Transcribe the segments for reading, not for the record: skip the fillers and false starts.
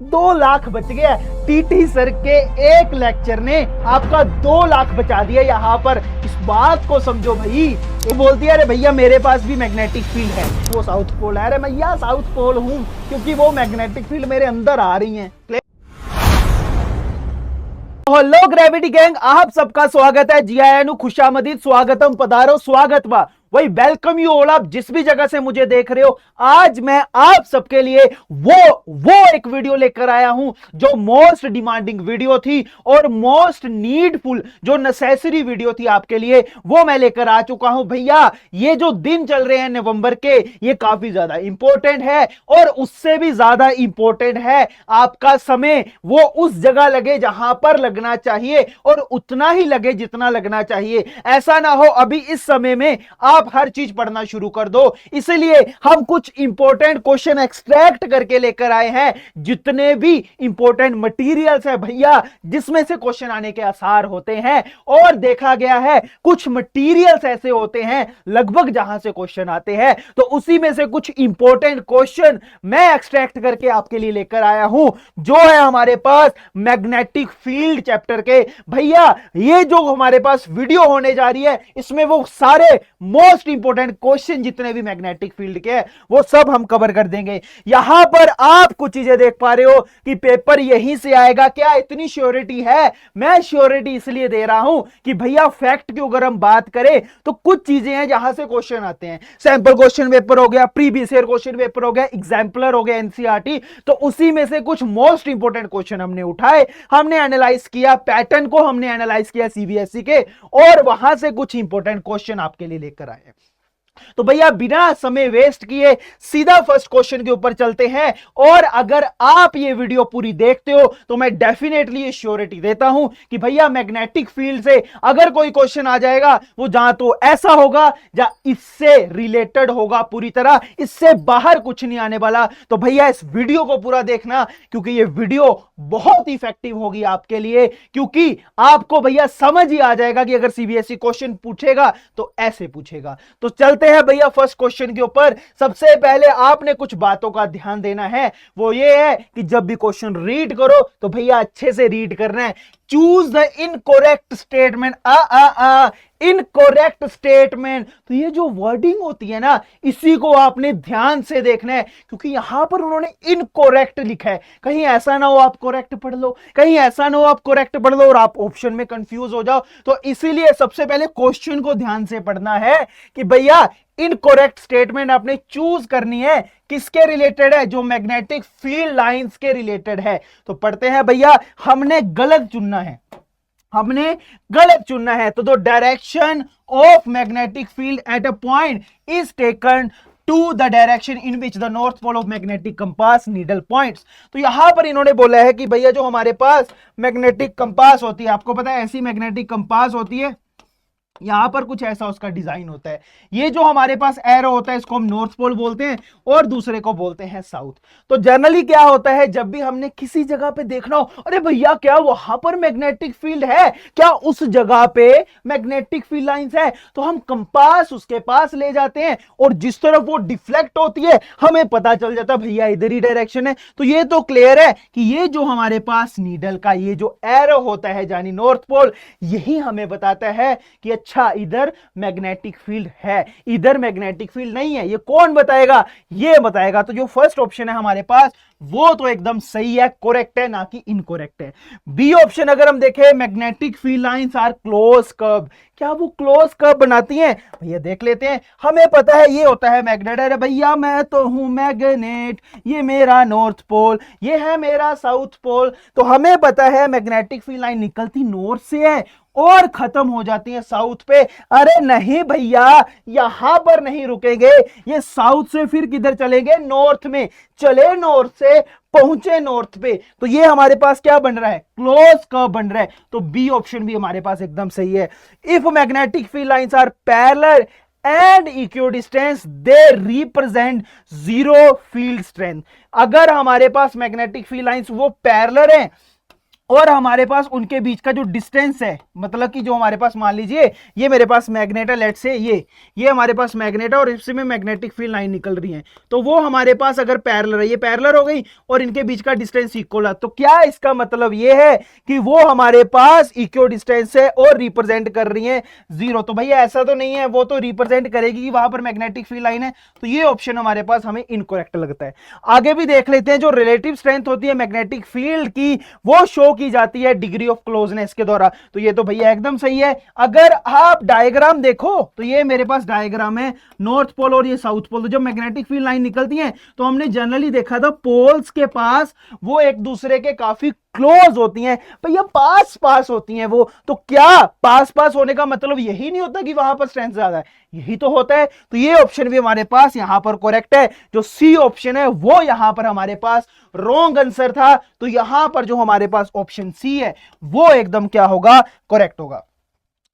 2 लाख बच गया। TT sir के एक लेक्चर ने आपका 2 लाख बचा दिया यहाँ पर। इस बात को समझो भाई। वो बोलती है अरे भैया मेरे पास भी मैग्नेटिक फील्ड है, वो साउथ पोल है। अरे भैया साउथ पोल हूं क्योंकि वो मैग्नेटिक फील्ड मेरे अंदर आ रही है। हेलो ग्रेविटी गैंग, आप सबका स्वागत है। जीआईएनयू खुशामदीद, स्वागतम, पधारो, स्वागत बा। वही वेलकम यू ऑल। आप जिस भी जगह से मुझे देख रहे हो, आज मैं आप सबके लिए वो एक वीडियो लेकर आया हूं जो मोस्ट डिमांडिंग वीडियो थी और मोस्ट नीडफुल, जो नेसेसरी वीडियो थी आपके लिए, वो मैं लेकर आ चुका हूं। भैया ये जो दिन चल रहे हैं नवंबर के, ये काफी ज्यादा इंपॉर्टेंट है और उससे भी ज्यादा इंपॉर्टेंट है आपका समय वो उस जगह लगे जहां पर लगना चाहिए और उतना ही लगे जितना लगना चाहिए। ऐसा ना हो अभी इस समय में आप हर चीज पढ़ना शुरू कर दो। इसलिए हम कुछ इंपॉर्टेंट क्वेश्चन एक्सट्रैक्ट करके लेकर आए हैं। जितने भी इंपॉर्टेंट मटेरियल्स है भैया, जिसमें से क्वेश्चन आने के आसार होते हैं, और देखा गया है कुछ मटेरियल्स ऐसे होते हैं लगभग जहां से क्वेश्चन आते हैं, तो उसी में से कुछ इंपॉर्टेंट क्वेश्चन मैं एक्सट्रैक्ट करके आपके लिए लेकर आया हूं, जो है हमारे पास मैग्नेटिक फील्ड चैप्टर के। भैया ये जो हमारे पास वीडियो होने जा रही है, इसमें वो सारे मोस्ट इंपोर्टेंट क्वेश्चन जितने भी मैग्नेटिक फील्ड के हैं वो सब हम कवर कर देंगे। यहां पर आप कुछ चीजें देख पा रहे हो कि पेपर यहीं से आएगा, क्या इतनी श्योरिटी है? मैं श्योरिटी इसलिए दे रहा हूं कि भैया फैक्ट की अगर हम बात करें तो कुछ चीजें हैं जहां से क्वेश्चन आते हैं। सैंपल क्वेश्चन पेपर हो गया, प्रीवियस ईयर क्वेश्चन पेपर हो गया, एग्जाम्पलर हो गया एनसीईआरटी, तो उसी में से कुछ मोस्ट इंपोर्टेंट क्वेश्चन हमने उठाए, हमने एनालाइज किया, पैटर्न को हमने एनालाइज किया सीबीएसई के, और वहां से कुछ इंपोर्टेंट क्वेश्चन आपके लिए लेकर आए। तो भैया बिना समय वेस्ट किए सीधा फर्स्ट क्वेश्चन के ऊपर चलते हैं। और अगर आप ये वीडियो पूरी देखते हो तो मैं डेफिनेटली ये श्योरिटी देता हूं कि भैया मैग्नेटिक फील्ड से अगर कोई क्वेश्चन आ जाएगा वो जहां तो ऐसा होगा या इससे रिलेटेड होगा पूरी तरह, इससे बाहर कुछ नहीं आने वाला। तो भैया इस वीडियो को पूरा देखना, क्योंकि ये वीडियो बहुत इफेक्टिव होगी आपके लिए, क्योंकि आपको भैया समझ ही आ जाएगा कि अगर सीबीएसई क्वेश्चन पूछेगा तो ऐसे पूछेगा। तो चलते हैं भैया फर्स्ट क्वेश्चन के ऊपर। सबसे पहले आपने कुछ बातों का ध्यान देना है, वो ये है कि जब भी क्वेश्चन रीड करो तो भैया अच्छे से रीड करना है। Choose the incorrect statement. Incorrect statement, तो ये जो वर्डिंग होती है ना, इसी को आपने ध्यान से देखना है, क्योंकि यहां पर उन्होंने इनकोरेक्ट लिखा है। कहीं ऐसा ना हो आप करेक्ट पढ़ लो, कहीं ऐसा ना हो आप करेक्ट पढ़ लो और आप ऑप्शन में कंफ्यूज हो जाओ। तो इसीलिए सबसे पहले क्वेश्चन को ध्यान से पढ़ना है कि भैया इनकोरेक्ट स्टेटमेंट आपने चूज करनी है, किसके रिलेटेड है? जो मैग्नेटिक फील्ड लाइंस के रिलेटेड है। तो पढ़ते हैं भैया, हमने गलत चुनना है, हमने गलत चुनना है। तो the direction of magnetic field at a point is taken to the direction in which the north pole of magnetic compass needle points. तो यहां पर इन्होंने बोला है कि भैया जो हमारे पास मैग्नेटिक कंपास होती है, आपको पता है ऐसी मैग्नेटिक कंपास होती है, यहां पर कुछ ऐसा उसका डिजाइन होता है। ये जो हमारे पास एरो होता है इसको हम नॉर्थ पोल बोलते हैं और दूसरे को बोलते हैं साउथ। तो जनरली क्या होता है, जब भी हमने किसी जगह पे देखना हो, अरे भैया क्या वहां पर मैग्नेटिक फील्ड है, क्या उस जगह पे मैग्नेटिक फील्ड लाइंस है, तो हम कंपास उसके पास ले जाते हैं और जिस तरफ वो डिफ्लेक्ट होती है हमें पता चल जाता है भैया इधर ही डायरेक्शन है। तो ये तो क्लियर है कि ये जो हमारे पास नीडल का ये जो एरो होता है यानी नॉर्थ पोल, यही हमें बताता है कि अच्छा इधर मैग्नेटिक फील्ड है, इधर मैग्नेटिक फील्ड नहीं है। ये कौन बताएगा? ये बताएगा। तो जो फर्स्ट ऑप्शन है हमारे पास वो तो एकदम सही है, करेक्ट है, ना कि इनकरेक्ट है। बी ऑप्शन अगर हम देखें, magnetic field lines are close curve, क्या वो क्लोज कर्व बनाती हैं? भैया देख लेते हैं, हमें पता है ये होता है मैग्नेट। अरे भैया मैं तो हूं मैग्नेट, ये मेरा नॉर्थ पोल, ये है मेरा साउथ पोल। तो हमें पता है मैग्नेटिक फील्ड लाइन निकलती नॉर्थ से है और खत्म हो जाती है साउथ पे। अरे नहीं भैया, यहां पर नहीं रुकेंगे, ये साउथ से फिर किधर चलेंगे? नॉर्थ में। चले नॉर्थ से, पहुंचे नॉर्थ पे, तो ये हमारे पास क्या बन रहा है? क्लोज कर्व बन रहा है। तो बी ऑप्शन भी हमारे पास एकदम सही है। If magnetic field lines are parallel and equidistance they represent zero field strength. अगर हमारे पास मैग्नेटिक फील्ड लाइंस वो पैरेलल हैं और हमारे पास उनके बीच का जो डिस्टेंस है, मतलब कि जो हमारे पास मान लीजिए ये मेरे पास मैग्नेट है, लेट से ये हमारे पास मैग्नेट है और इसमें मैग्नेटिक फील्ड लाइन निकल रही है, तो वो हमारे पास अगर पैरेलल है, ये पैरेलल हो गई और इनके बीच का डिस्टेंस इक्वल है, तो क्या इसका मतलब ये है कि वो हमारे पास इक्वल डिस्टेंस है और रिप्रेजेंट कर रही है जीरो। तो भैया ऐसा तो नहीं है, वो तो रिप्रेजेंट करेगी कि वहां पर मैग्नेटिक फील्ड लाइन है, तो ये ऑप्शन हमारे पास हमें इनकरेक्ट लगता है। आगे भी देख लेते हैं, जो रिलेटिव स्ट्रेंथ होती है मैग्नेटिक फील्ड की, वो शो की जाती है डिग्री ऑफ क्लोजनेस के द्वारा। तो ये तो भैया एकदम सही है। अगर आप डायग्राम देखो तो ये मेरे पास डायग्राम है, नॉर्थ पोल और ये साउथ पोल। तो जब मैग्नेटिक फील्ड लाइन निकलती है तो हमने जनरली देखा था पोल्स के पास वो एक दूसरे के काफी क्लोज होती हैं, भैया पास पास होती हैं वो। तो क्या पास पास होने का मतलब यही नहीं होता कि वहां पर स्ट्रेंथ ज्यादा है? यही तो होता है। तो ये ऑप्शन भी हमारे पास यहां पर करेक्ट है। जो सी ऑप्शन है वो यहां पर हमारे पास रॉन्ग आंसर था। तो यहां पर जो हमारे पास ऑप्शन सी है वो एकदम क्या होगा, करेक्ट होगा।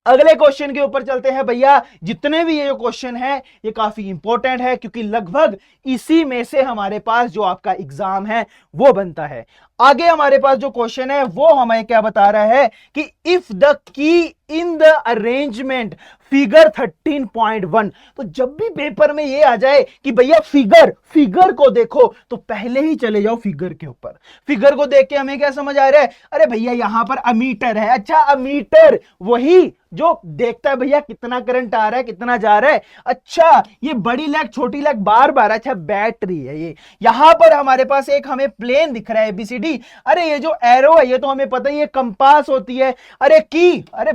अगले क्वेश्चन के ऊपर चलते हैं भैया। जितने भी ये जो क्वेश्चन है ये काफी इंपॉर्टेंट है, क्योंकि लगभग इसी में से हमारे पास जो आपका एग्जाम है वो बनता है। आगे हमारे पास जो क्वेश्चन है वो हमें क्या बता रहा है कि if the key in the arrangement figure 13.1। तो जब भी पेपर में ये आ जाए कि भैया फिगर को देखो, तो पहले ही चले जाओ फिगर के ऊपर। फिगर को देख के हमें क्या समझ आ रहा है, अरे भैया यहां पर अमीटर है। अच्छा अमीटर वही जो देखता है भैया कितना करंट आ रहा है कितना जा रहा है। अच्छा ये बड़ी लेग छोटी लेग बार बार, अच्छा बैटरी है ये। यहां पर हमारे पास एक हमें प्लेन दिख रहा है ABCD। अरे ये जो एरो है ये तो हमें पता ही है कंपास होती है। अरे की, अरे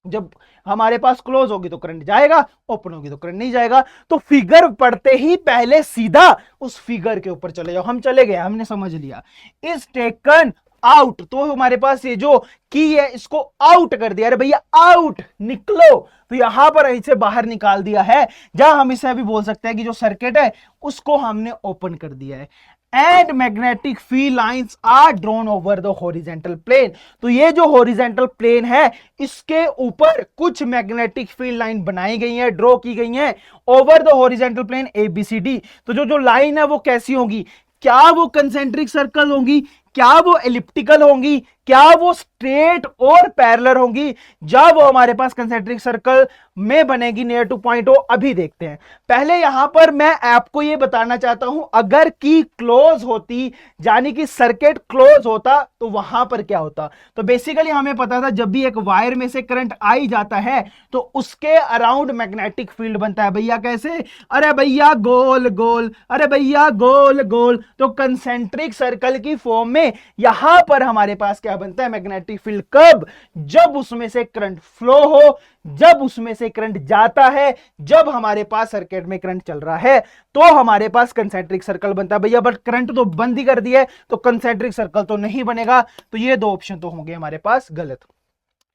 जब हमारे पास क्लोज होगी तो करंट जाएगा, ओपन होगी तो करंट नहीं जाएगा। तो फिगर पढ़ते ही पहले सीधा उस फिगर के ऊपर चले जाओ। हम चले गए, हमने समझ लिया इज टेकन आउट। तो हमारे पास ये जो की है इसको आउट कर दिया। अरे भैया आउट निकलो, तो यहां पर इसे बाहर निकाल दिया है। जहां हम इसे अभी बोल सकते हैं कि जो सर्किट है उसको हमने ओपन कर दिया है। And magnetic field lines are drawn over the horizontal plane. तो ये जो हॉरिजेंटल प्लेन है इसके ऊपर कुछ मैग्नेटिक फील्ड लाइन बनाई गई है, ड्रॉ की गई है over the horizontal plane ABCD। तो जो लाइन है वो कैसी होगी? क्या वो कंसेंट्रिक सर्कल होंगी, क्या वो एलिप्टिकल होंगी, क्या वो स्ट्रेट और पैरेलल होंगी? जब वो हमारे पास कंसेंट्रिक सर्कल में बनेगी नियर टू पॉइंट ओ, अभी देखते हैं। पहले यहां पर मैं आपको यह बताना चाहता हूं, अगर की क्लोज होती यानी कि सर्किट क्लोज होता तो वहां पर क्या होता। तो बेसिकली हमें पता था जब भी एक वायर में से करंट आई जाता है तो उसके अराउंड मैग्नेटिक फील्ड बनता है। भैया कैसे? अरे भैया गोल गोल, अरे भैया गोल गोल। तो कंसेंट्रिक सर्कल की फॉर्म में यहां पर हमारे पास क्या बनता है, मैग्नेटिक फील्ड। कब? जब उसमें से करंट फ्लो हो, जब उसमें से करंट जाता है, जब हमारे पास सर्किट में करंट चल रहा है तो हमारे पास कंसेंट्रिक सर्कल बनता है। भैया बट करंट तो बंद ही कर दिया है तो कंसेंट्रिक सर्कल तो नहीं बनेगा। तो ये दो ऑप्शन तो होंगे हमारे पास गलत।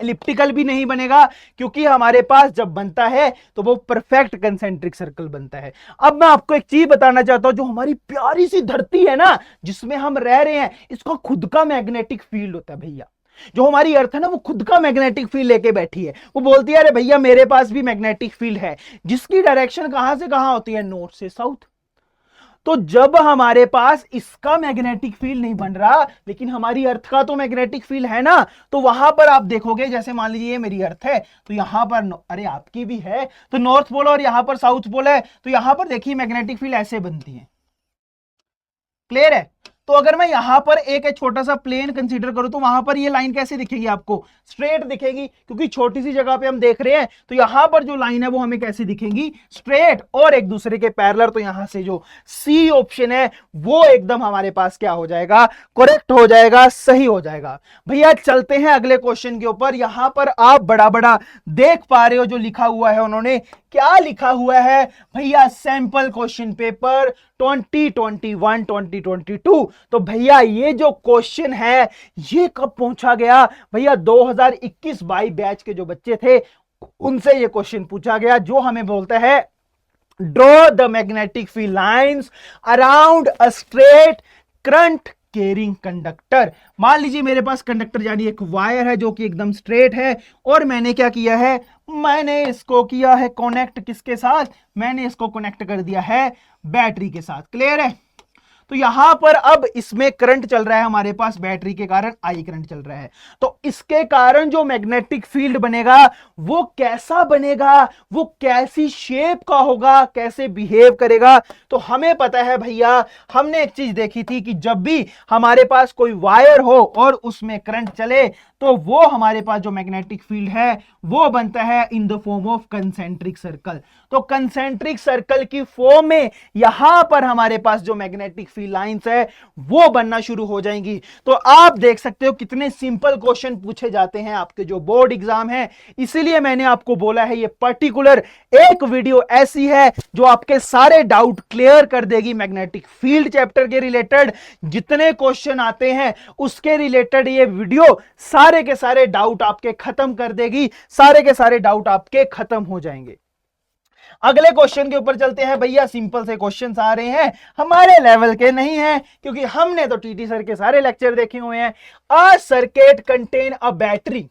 एलिप्टिकल भी नहीं बनेगा क्योंकि हमारे पास जब बनता है तो वो परफेक्ट कंसेंट्रिक सर्कल बनता है। अब मैं आपको एक चीज बताना चाहता हूं, जो हमारी प्यारी सी धरती है ना जिसमें हम रह रहे हैं, इसका खुद का मैग्नेटिक फील्ड होता है भैया। जो हमारी अर्थ है ना वो खुद का मैग्नेटिक फील्ड लेके बैठी है। वो बोलती है अरे भैया मेरे पास भी मैग्नेटिक फील्ड है, जिसकी डायरेक्शन कहां से कहां होती है, नॉर्थ से साउथ। तो जब हमारे पास इसका मैग्नेटिक फील्ड नहीं बन रहा लेकिन हमारी अर्थ का तो मैग्नेटिक फील्ड है ना, तो वहां पर आप देखोगे जैसे मान लीजिए ये मेरी अर्थ है तो यहां पर अरे आपकी भी है तो नॉर्थ पोल और यहां पर साउथ पोल है, तो यहां पर देखिए मैग्नेटिक फील्ड ऐसे बनती है। क्लियर है? तो अगर मैं यहां पर एक छोटा सा प्लेन कंसीडर करूं तो वहां पर ये लाइन कैसे दिखेगी आपको, स्ट्रेट दिखेगी, क्योंकि छोटी सी जगह पे हम देख रहे हैं। तो यहां पर जो लाइन है वो हमें कैसे दिखेंगी, स्ट्रेट और एक दूसरे के पैरेलल। तो यहां से जो सी ऑप्शन है वो एकदम हमारे पास क्या हो जाएगा, करेक्ट हो जाएगा, सही हो जाएगा। भैया चलते हैं अगले क्वेश्चन के ऊपर। यहां पर आप बड़ा बड़ा देख पा रहे हो जो लिखा हुआ है, उन्होंने क्या लिखा हुआ है भैया, सैंपल क्वेश्चन पेपर 2021-2022। तो भैया ये जो क्वेश्चन है ये कब पहुंचा गया भैया, 2021-22 बैच के जो बच्चे थे उनसे ये क्वेश्चन पूछा गया, जो हमें बोलता है draw the magnetic field lines around a straight current carrying conductor. मान लीजिए मेरे पास कंडक्टर यानी एक वायर है जो कि एकदम स्ट्रेट है, और मैंने क्या किया है, मैंने इसको किया है कनेक्ट किसके साथ, मैंने इसको कनेक्ट कर दिया है बैटरी के साथ। क्लियर है? तो यहां पर अब इसमें करंट चल रहा है हमारे पास, बैटरी के कारण आई करंट चल रहा है। तो इसके कारण जो मैग्नेटिक फील्ड बनेगा वो कैसा बनेगा, वो कैसी शेप का होगा, कैसे बिहेव करेगा। तो हमें पता है भैया, हमने एक चीज देखी थी कि जब भी हमारे पास कोई वायर हो और उसमें करंट चले तो वो हमारे पास जो मैग्नेटिक फील्ड है वो बनता है इन the form of concentric circle. तो कंसेंट्रिक सर्कल की फॉर्म में यहां पर हमारे पास जो मैग्नेटिक फील्ड लाइंस है वो बनना शुरू हो जाएंगी। तो आप देख सकते हो कितने सिंपल क्वेश्चन पूछे जाते हैं आपके जो बोर्ड एग्जाम है। इसीलिए मैंने आपको बोला है ये पर्टिकुलर एक वीडियो ऐसी है जो आपके सारे डाउट क्लियर कर देगी। मैग्नेटिक फील्ड चैप्टर के रिलेटेड जितने क्वेश्चन आते हैं उसके रिलेटेड ये वीडियो सारे के सारे डाउट आपके खत्म कर देगी, सारे के सारे डाउट आपके खत्म हो जाएंगे। अगले क्वेश्चन के ऊपर चलते हैं भैया। सिंपल से क्वेश्चंस आ रहे हैं, हमारे लेवल के नहीं हैं क्योंकि हमने तो टीटी सर के सारे लेक्चर देखे हुए हैं। A circuit contain a battery,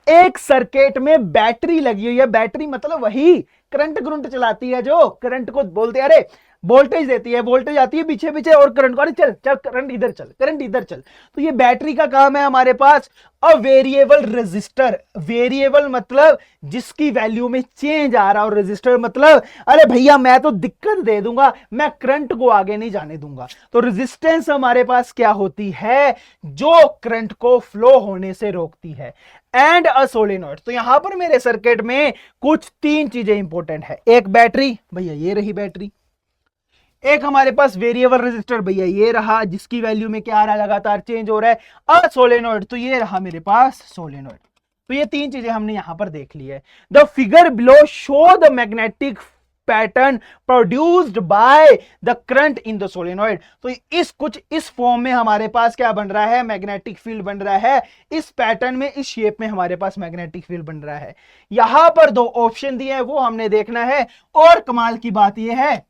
एक सर्किट में बैटरी लगी हुई है। बैटरी मतलब वही करंट चलाती है, जो करंट को बोलते हैं, अरे वोल्टेज देती है, वोल्टेज आती है पीछे पीछे और करंट को, अरे चल चल करंट इधर चल, करंट इधर चल। तो ये बैटरी का काम है हमारे पास। अ वेरिएबल रेजिस्टर, वेरिएबल मतलब जिसकी वैल्यू में चेंज आ रहा, और रेजिस्टर मतलब अरे भैया मैं तो दिक्कत दे दूंगा, मैं करंट को आगे नहीं जाने दूंगा। तो रेजिस्टेंस हमारे पास क्या होती है, जो करंट को फ्लो होने से रोकती है। एंड अ सोलेनॉइड, तो यहां पर मेरे सर्किट में कुछ तीन चीजें इंपॉर्टेंट है। एक बैटरी, भैया ये रही बैटरी। एक हमारे पास वेरिएबल रेजिस्टर, भैया ये रहा जिसकी वैल्यू में क्या आ रहा है, लगातार चेंज हो रहा है। अ सोलेनॉइड, तो ये रहा मेरे पास सोलेनॉइड। तो ये तीन चीजें हमने यहां पर देख ली है। The figure below show the magnetic pattern produced by the current in the solenoid. तो इस फॉर्म में हमारे पास क्या बन रहा है, मैग्नेटिक फील्ड बन रहा है। इस पैटर्न में, इस शेप में हमारे पास मैग्नेटिक फील्ड बन रहा है। यहां पर दो ऑप्शन दिए हैं वो हमने देखना है। और कमाल की बात यह है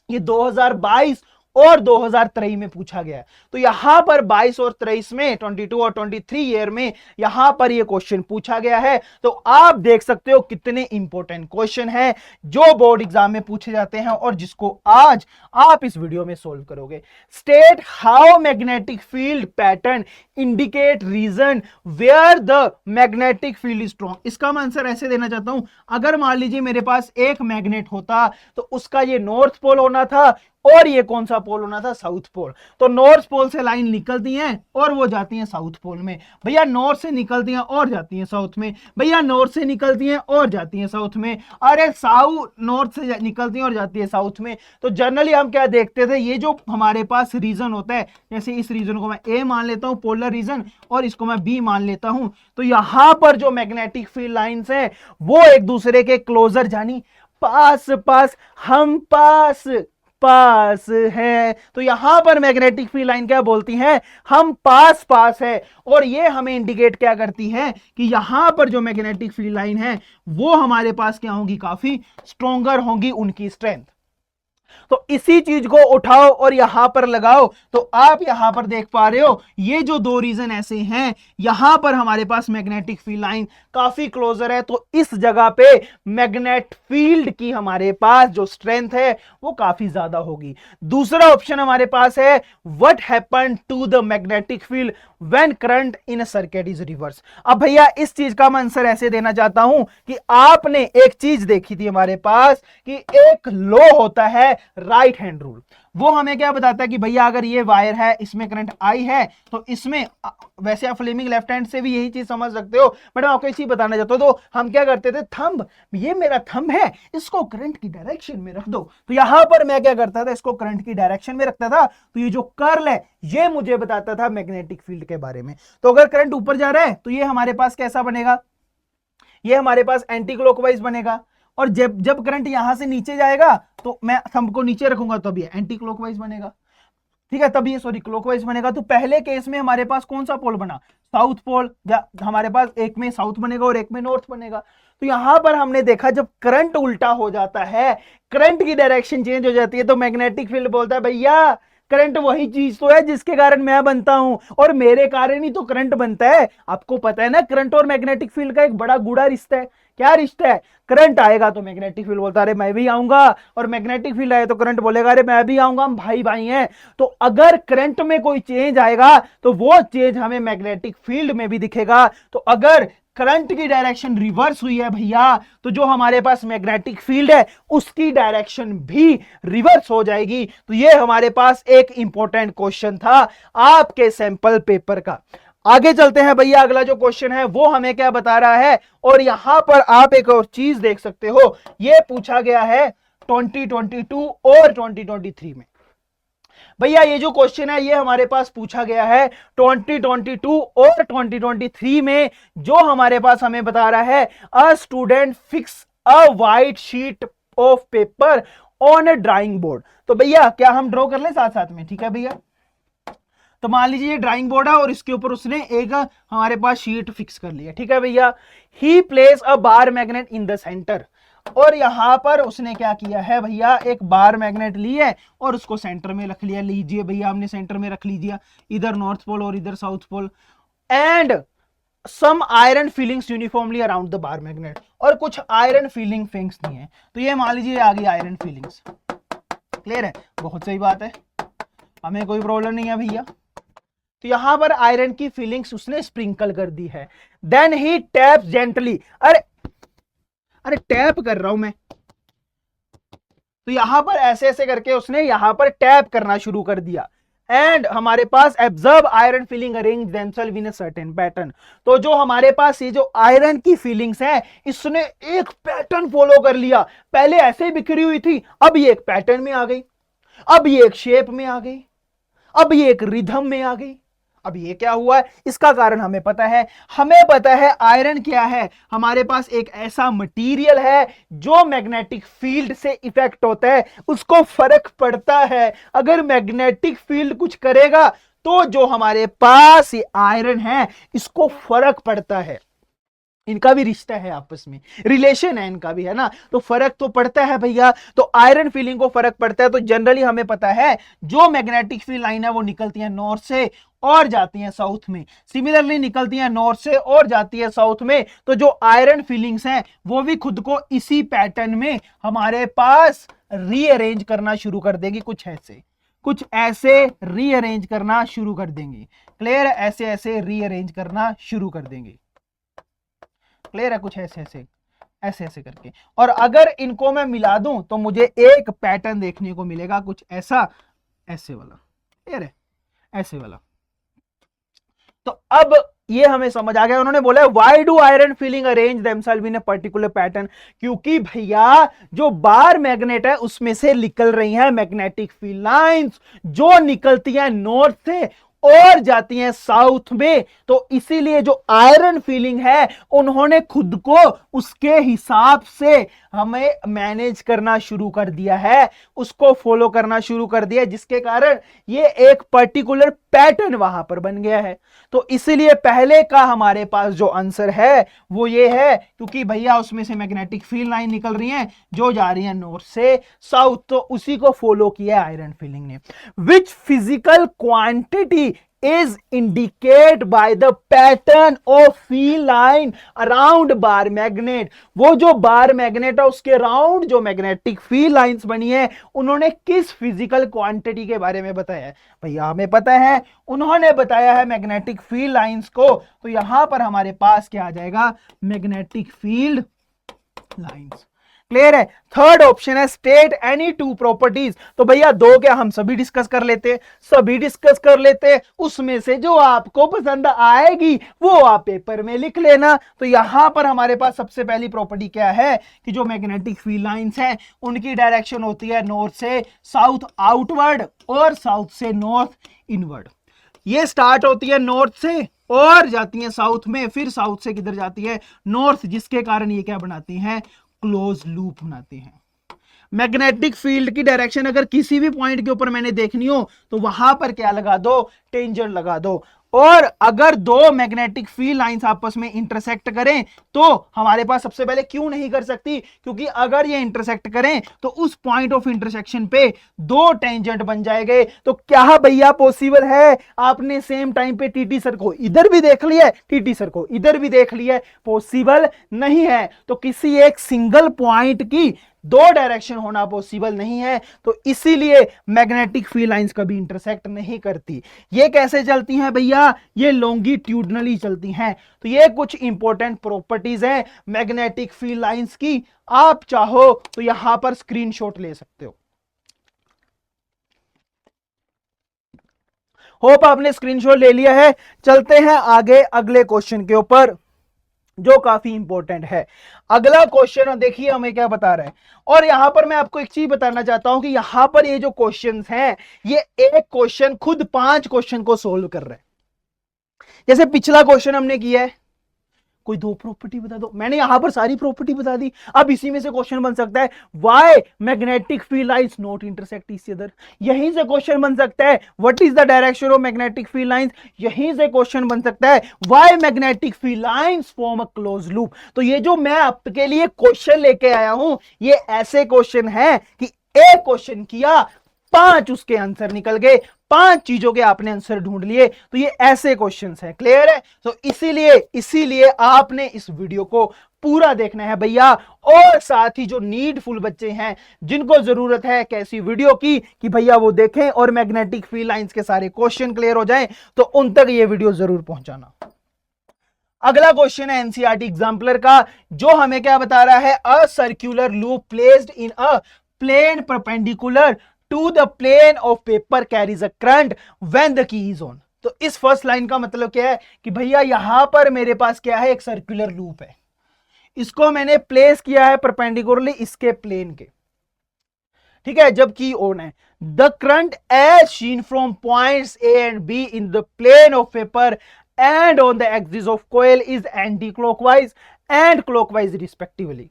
ये 2022 और 2023 में पूछा गया है। तो यहां पर 22 और 23 में, 22 और 23 ईयर में यहां पर ये क्वेश्चन पूछा गया है। तो आप देख सकते हो कितने इंपॉर्टेंट क्वेश्चन हैं जो बोर्ड एग्जाम में पूछे जाते हैं और जिसको आज आप इस वीडियो में सोल्व करोगे। State how magnetic field pattern indicate region where the magnetic field is strong. इसका मैं आंसर ऐसे देना चाहता हूं, अगर मान लीजिए मेरे पास एक मैग्नेट होता तो उसका ये नॉर्थ पोल होना था और ये कौन सा पोल होना था, साउथ पोल। तो नॉर्थ पोल से लाइन निकलती हैं और वो जाती हैं साउथ पोल में। भैया नॉर्थ से निकलती हैं और जाती हैं साउथ में, भैया नॉर्थ से निकलती हैं और जाती हैं साउथ में, अरे साउथ नॉर्थ से निकलती हैं और जाती है साउथ में। तो जनरली हम क्या देखते थे, ये जो हमारे पास रीजन होता है, जैसे इस रीजन को मैं ए मान लेता हूं पोलर रीजन और इसको मैं बी मान लेता हूं, तो यहां पर जो मैग्नेटिक फील्ड लाइंस हैं वो एक दूसरे के क्लोजर, जानी पास पास, हम पास है। तो यहां पर मैग्नेटिक फील्ड लाइन क्या बोलती है, हम पास पास है। और ये हमें इंडिकेट क्या करती है कि यहां पर जो मैग्नेटिक फील्ड लाइन है वो हमारे पास क्या होगी, काफी स्ट्रॉन्गर होंगी उनकी स्ट्रेंथ। तो इसी चीज को उठाओ और यहां पर लगाओ। तो आप यहां पर देख पा रहे हो ये जो दो रीजन ऐसे हैं, यहां पर हमारे पास मैग्नेटिक फील्ड लाइन काफी क्लोजर है। तो इस जगह पे मैग्नेट फील्ड की हमारे पास जो स्ट्रेंथ है वो काफी ज्यादा होगी। दूसरा ऑप्शन हमारे पास है, what happened to the magnetic field when current in a circuit is reverse. अब भैया इस चीज का मैं आंसर ऐसे देना चाहता हूं कि आपने एक चीज देखी थी हमारे पास कि एक लॉ होता है राइट हैंड रूल। वो हमें क्या बताता है कि भैया अगर ये वायर है, इसमें करंट आई है, तो इसमें, वैसे आप फ्लेमिंग लेफ्ट हैंड से भी यही चीज समझ सकते हो, बट मैं आपको इसी बताना चाहता हूं। तो हम क्या करते थे, थंब, ये मेरा थंब है, इसको करंट की डायरेक्शन में रख दो। तो यहां पर मैं क्या करता था, इसको करंट की डायरेक्शन में रखता था। तो ये जो कर्ल है ये मुझे बताता था मैग्नेटिक फील्ड के बारे में। तो अगर करंट ऊपर जा रहा है तो ये हमारे पास कैसा बनेगा, ये हमारे पास एंटी क्लॉकवाइज बनेगा। और जब करंट यहां से नीचे जाएगा तो मैं थंब को नीचे रखूंगा तब ये एंटी क्लॉकवाइज बनेगा, ठीक है, तब ये क्लॉकवाइज बनेगा। तो पहले केस में हमारे पास कौन सा पोल बना, साउथ पोल। हमारे पास एक में साउथ बनेगा और एक में नॉर्थ बनेगा। तो यहां पर हमने देखा जब करंट उल्टा हो जाता है, करंट की डायरेक्शन चेंज हो जाती है, तो मैग्नेटिक फील्ड बोलता है भैया करंट वही चीज तो है जिसके कारण मैं बनता हूं और मेरे कारण ही तो करंट बनता है। आपको पता है ना करंट और मैग्नेटिक फील्ड का एक बड़ा गूढ़ा रिश्ता है। क्या रिश्ता है? करंट आएगा तो मैग्नेटिक फील्ड बोलता है अरे मैं भी आऊंगा, और मैग्नेटिक फील्ड आए तो करंट बोलेगा अरे मैं भी आऊंगा, हम भाई भाई हैं। तो अगर करंट में कोई चेंज आएगा तो वो चेंज हमें मैग्नेटिक फील्ड में भी दिखेगा। तो अगर करंट की डायरेक्शन रिवर्स हुई है भैया, तो जो हमारे पास मैग्नेटिक फील्ड है उसकी डायरेक्शन भी रिवर्स हो जाएगी। तो ये हमारे पास एक इंपॉर्टेंट क्वेश्चन था आपके सैंपल पेपर का। आगे चलते हैं भैया, अगला जो क्वेश्चन है वो हमें क्या बता रहा है, और यहां पर आप एक और चीज देख सकते हो, ये पूछा गया है 2022 और 2023 में। भैया ये जो क्वेश्चन है ये हमारे पास पूछा गया है 2022 और 2023 में, जो हमारे पास हमें बता रहा है a student fix a white sheet of paper on a drawing board. तो भैया क्या हम ड्रॉ कर ले साथ साथ में? ठीक है भैया, तो मान लीजिए ये ड्राइंग बोर्ड है और इसके ऊपर उसने एक हमारे पास शीट फिक्स कर लिया। ठीक है भैया, he place a bar magnet in the centre, और यहां पर उसने क्या किया है भैया, एक बार मैग्नेट ली है और उसको सेंटर में रख लिया। लीजिए भैया हमने सेंटर में रख लीजिए, इधर नॉर्थ पोल और इधर south pole, and some iron filings uniformly around the bar magnet, और कुछ आयरन फीलिंग फिंग्स दी हैं। तो ये मान लीजिए आ गई आयरन फीलिंग्स। क्लियर है? बहुत सही बात है, हमें कोई प्रॉब्लम नहीं है भैया। तो यहां पर आयरन की फीलिंग्स उसने स्प्रिंकल कर दी है। देन ही टैप जेंटली, अरे अरे टैप कर रहा हूं मैं, तो यहां पर ऐसे ऐसे करके उसने यहां पर टैप करना शुरू कर दिया। एंड हमारे पास observe iron filing arrange themselves in a certain pattern. तो जो हमारे पास ये जो आयरन की फीलिंग्स है इसने एक पैटर्न फॉलो कर लिया। पहले ऐसे बिखरी हुई थी, अब ये एक पैटर्न में आ गई, अब ये एक शेप में आ गई, अब ये एक रिदम में आ गई। अब ये क्या हुआ है, इसका कारण हमें पता है। हमें पता है आयरन क्या है, हमारे पास एक ऐसा मटेरियल है जो मैग्नेटिक फील्ड से इफेक्ट होता है, उसको फर्क पड़ता है। अगर मैग्नेटिक फील्ड कुछ करेगा तो जो हमारे पास ये आयरन है इसको फर्क पड़ता है। इनका भी रिश्ता है, आपस में रिलेशन है इनका भी, है ना। तो फर्क तो पड़ता है भैया, तो आयरन फीलिंग को फर्क पड़ता है। तो जनरली हमें पता है जो मैग्नेटिक फील्ड लाइन है वो निकलती है नॉर्थ से और जाती है साउथ में। सिमिलरली निकलती है नॉर्थ से और जाती है साउथ में। तो जो आयरन फीलिंग्स हैं वो भी खुद को इसी पैटर्न में हमारे पास रीअरेंज करना शुरू कर देगी, कुछ ऐसे रीअरेंज करना शुरू कर देंगे। क्लियर है? ऐसे ऐसे रीअरेंज करना शुरू कर देंगे। क्लियर है? कुछ ऐसे ऐसे करके, और अगर इनको मैं मिला दूं तो मुझे एक पैटर्न देखने को मिलेगा, कुछ ऐसा, ऐसे वाला। क्लियर है? ऐसे वाला। तो अब ये हमें समझ आ गया। उन्होंने बोला why do iron filing arrange themselves in a particular pattern, क्योंकि भैया जो बार मैग्नेट है उसमें से निकल रही है मैग्नेटिक फील्ड लाइंस जो निकलती है नॉर्थ से और जाती हैं साउथ में। तो इसीलिए जो आयरन फीलिंग है उन्होंने खुद को उसके हिसाब से हमें मैनेज करना शुरू कर दिया है, उसको फॉलो करना शुरू कर दिया, जिसके कारण ये एक पर्टिकुलर पैटर्न वहां पर बन गया है। तो इसीलिए पहले का हमारे पास जो आंसर है वो ये है, क्योंकि भैया उसमें से मैग्नेटिक फील्ड लाइन निकल रही हैं जो जा रही है नॉर्थ से साउथ, तो उसी को फॉलो किया आयरन फीलिंग ने। Which physical quantity is indicated by the pattern of field line around bar magnet। वो जो बार मैग्नेट है उसके राउंड जो मैग्नेटिक फील्ड लाइंस बनी है उन्होंने किस फिजिकल क्वांटिटी के बारे में बताया है? भैया हमें पता है, उन्होंने बताया है मैग्नेटिक फील्ड लाइंस को। तो यहां पर हमारे पास क्या आ जाएगा, मैग्नेटिक फील्ड लाइंस। क्लियर है? थर्ड ऑप्शन है स्टेट एनी टू प्रॉपर्टीज। तो भैया दो क्या हम सभी डिस्कस कर लेते, उसमें से जो आपको पसंद आएगी वो आप पेपर में लिख लेना। तो यहां पर हमारे पास सबसे पहली प्रॉपर्टी क्या है कि जो मैग्नेटिक फील्ड लाइंस हैं उनकी डायरेक्शन होती है नॉर्थ से साउथ आउटवर्ड और साउथ से नॉर्थ इनवर्ड। ये स्टार्ट होती है नॉर्थ से और जाती है साउथ में, फिर साउथ से किधर जाती है, नॉर्थ, जिसके कारण ये क्या बनाती हैं, क्लोज लूप बनाते हैं। मैग्नेटिक फील्ड की डायरेक्शन अगर किसी भी पॉइंट के ऊपर मैंने देखनी हो तो वहां पर क्या लगा दो, टेंजेंट लगा दो। और अगर दो मैग्नेटिक फील्ड लाइंस आपस में इंटरसेक्ट करें तो हमारे पास सबसे पहले क्यों नहीं कर सकती, क्योंकि अगर ये इंटरसेक्ट करें तो उस पॉइंट ऑफ इंटरसेक्शन पे दो टेंजेंट बन जाएंगे। तो क्या भैया पॉसिबल है? आपने सेम टाइम पे टीटी सर को इधर भी देख लिया, टीटी सर को इधर भी देख लिया, पॉसिबल नहीं है। तो किसी एक सिंगल पॉइंट की दो डायरेक्शन होना पॉसिबल नहीं है, तो इसीलिए मैग्नेटिक फील्ड लाइंस कभी इंटरसेक्ट नहीं करती। ये कैसे चलती हैं भैया? ये लॉन्गिट्यूडनली चलती हैं। तो ये कुछ इंपॉर्टेंट प्रॉपर्टीज हैं मैग्नेटिक फील्ड लाइंस की। आप चाहो तो यहां पर स्क्रीनशॉट ले सकते हो। होप आपने स्क्रीनशॉट ले लिया है। चलते हैं आगे अगले क्वेश्चन के ऊपर जो काफी इंपॉर्टेंट है। अगला क्वेश्चन देखिए हमें क्या बता रहा है। और यहां पर मैं आपको एक चीज बताना चाहता हूं कि यहां पर ये जो क्वेश्चंस हैं, ये एक क्वेश्चन खुद 5 क्वेश्चन को सोल्व कर रहा है। जैसे पिछला क्वेश्चन हमने किया है, कोई दो प्रॉपर्टी बता दो, मैंने यहां पर सारी प्रॉपर्टी बता दी। अब इसी में से क्वेश्चन बन सकता है why magnetic field lines not intersect each other. यहीं से क्वेश्चन बन सकता है what is the direction of magnetic field lines. यहीं से क्वेश्चन बन सकता है why magnetic field lines form a close loop. तो ये जो मैं आपके लिए क्वेश्चन लेके आया हूं, ये ऐसे क्वेश्चन है कि एक क्वेश्चन किया, 5 उसके आंसर निकल गए, 5 चीजों के आपने आंसर ढूंढ लिए। तो ये ऐसे क्वेश्चंस हैं। क्लियर है? तो इसीलिए आपने इस वीडियो को पूरा देखना है भैया। और साथ ही जो नीडफुल बच्चे हैं, जिनको जरूरत है कैसी वीडियो की कि भैया वो देखें और मैग्नेटिक फील्ड लाइंस के सारे क्वेश्चन क्लियर हो जाएं, तो उन तक ये वीडियो जरूर पहुंचाना। अगला क्वेश्चन है एनसीईआरटी एग्जाम्पलर का, जो हमें क्या बता रहा है? A circular loop placed in a plane perpendicular to the plane of paper carries a current when the key is on. तो इस फर्स्ट लाइन का मतलब क्या है कि भैया यहां पर मेरे पास क्या है? एक सर्कुलर लूप है, इसको मैंने प्लेस किया है परपेंडिकुलरली इसके प्लेन के, ठीक है, जब की ऑन है। The current as seen from points A and B in the plane of paper and on the axis of coil is anti clockwise and clockwise respectively.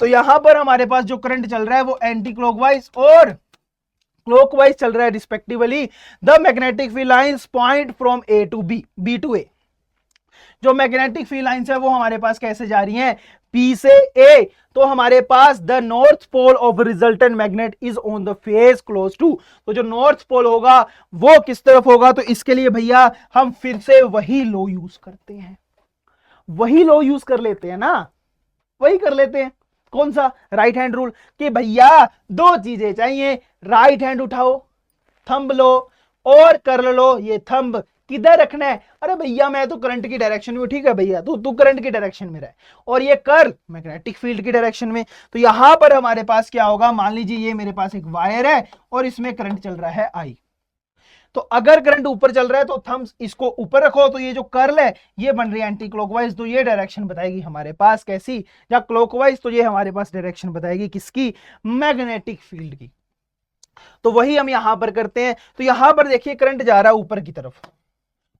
तो यहां पर हमारे पास जो करंट चल रहा है वो एंटी क्लॉकवाइज और क्लॉकवाइज चल रहा है respectively. The magnetic field lines point from A to B, B to A. जो मैग्नेटिक फील्ड लाइंस है वो हमारे पास कैसे जा रही हैं? पी से ए। तो हमारे पास the north pole of resultant magnet is on the phase close to. तो जो नॉर्थ पोल होगा वो किस तरफ होगा? तो इसके लिए भैया हम फिर से वही लॉ यूज करते हैं, वही लॉ यूज कर लेते हैं ना, वही कर लेते हैं। कौन सा? Right hand rule. कि भैया दो चीजें चाहिए, राइट हैंड उठाओ, थंब लो और कर्ल लो। ये थंब किधर रखना है? अरे भैया मैं तो करंट की डायरेक्शन में, ठीक है भैया तू करंट की डायरेक्शन में रहे, और ये कर्ल मैग्नेटिक फील्ड की डायरेक्शन में। तो यहां पर हमारे पास क्या होगा? मान लीजिए ये मेरे पास एक वायर है और इसमें करंट चल रहा है आई। तो अगर करंट ऊपर चल रहा है तो थंब्स इसको ऊपर रखो, तो ये जो कर्ल है ये बन रही है एंटी क्लॉकवाइज। तो ये डायरेक्शन बताएगी हमारे पास कैसी? या क्लॉकवाइज। तो ये हमारे पास डायरेक्शन बताएगी किसकी? मैग्नेटिक फील्ड की। तो वही हम यहां पर करते हैं। तो यहां पर देखिए करंट जा रहा है ऊपर की तरफ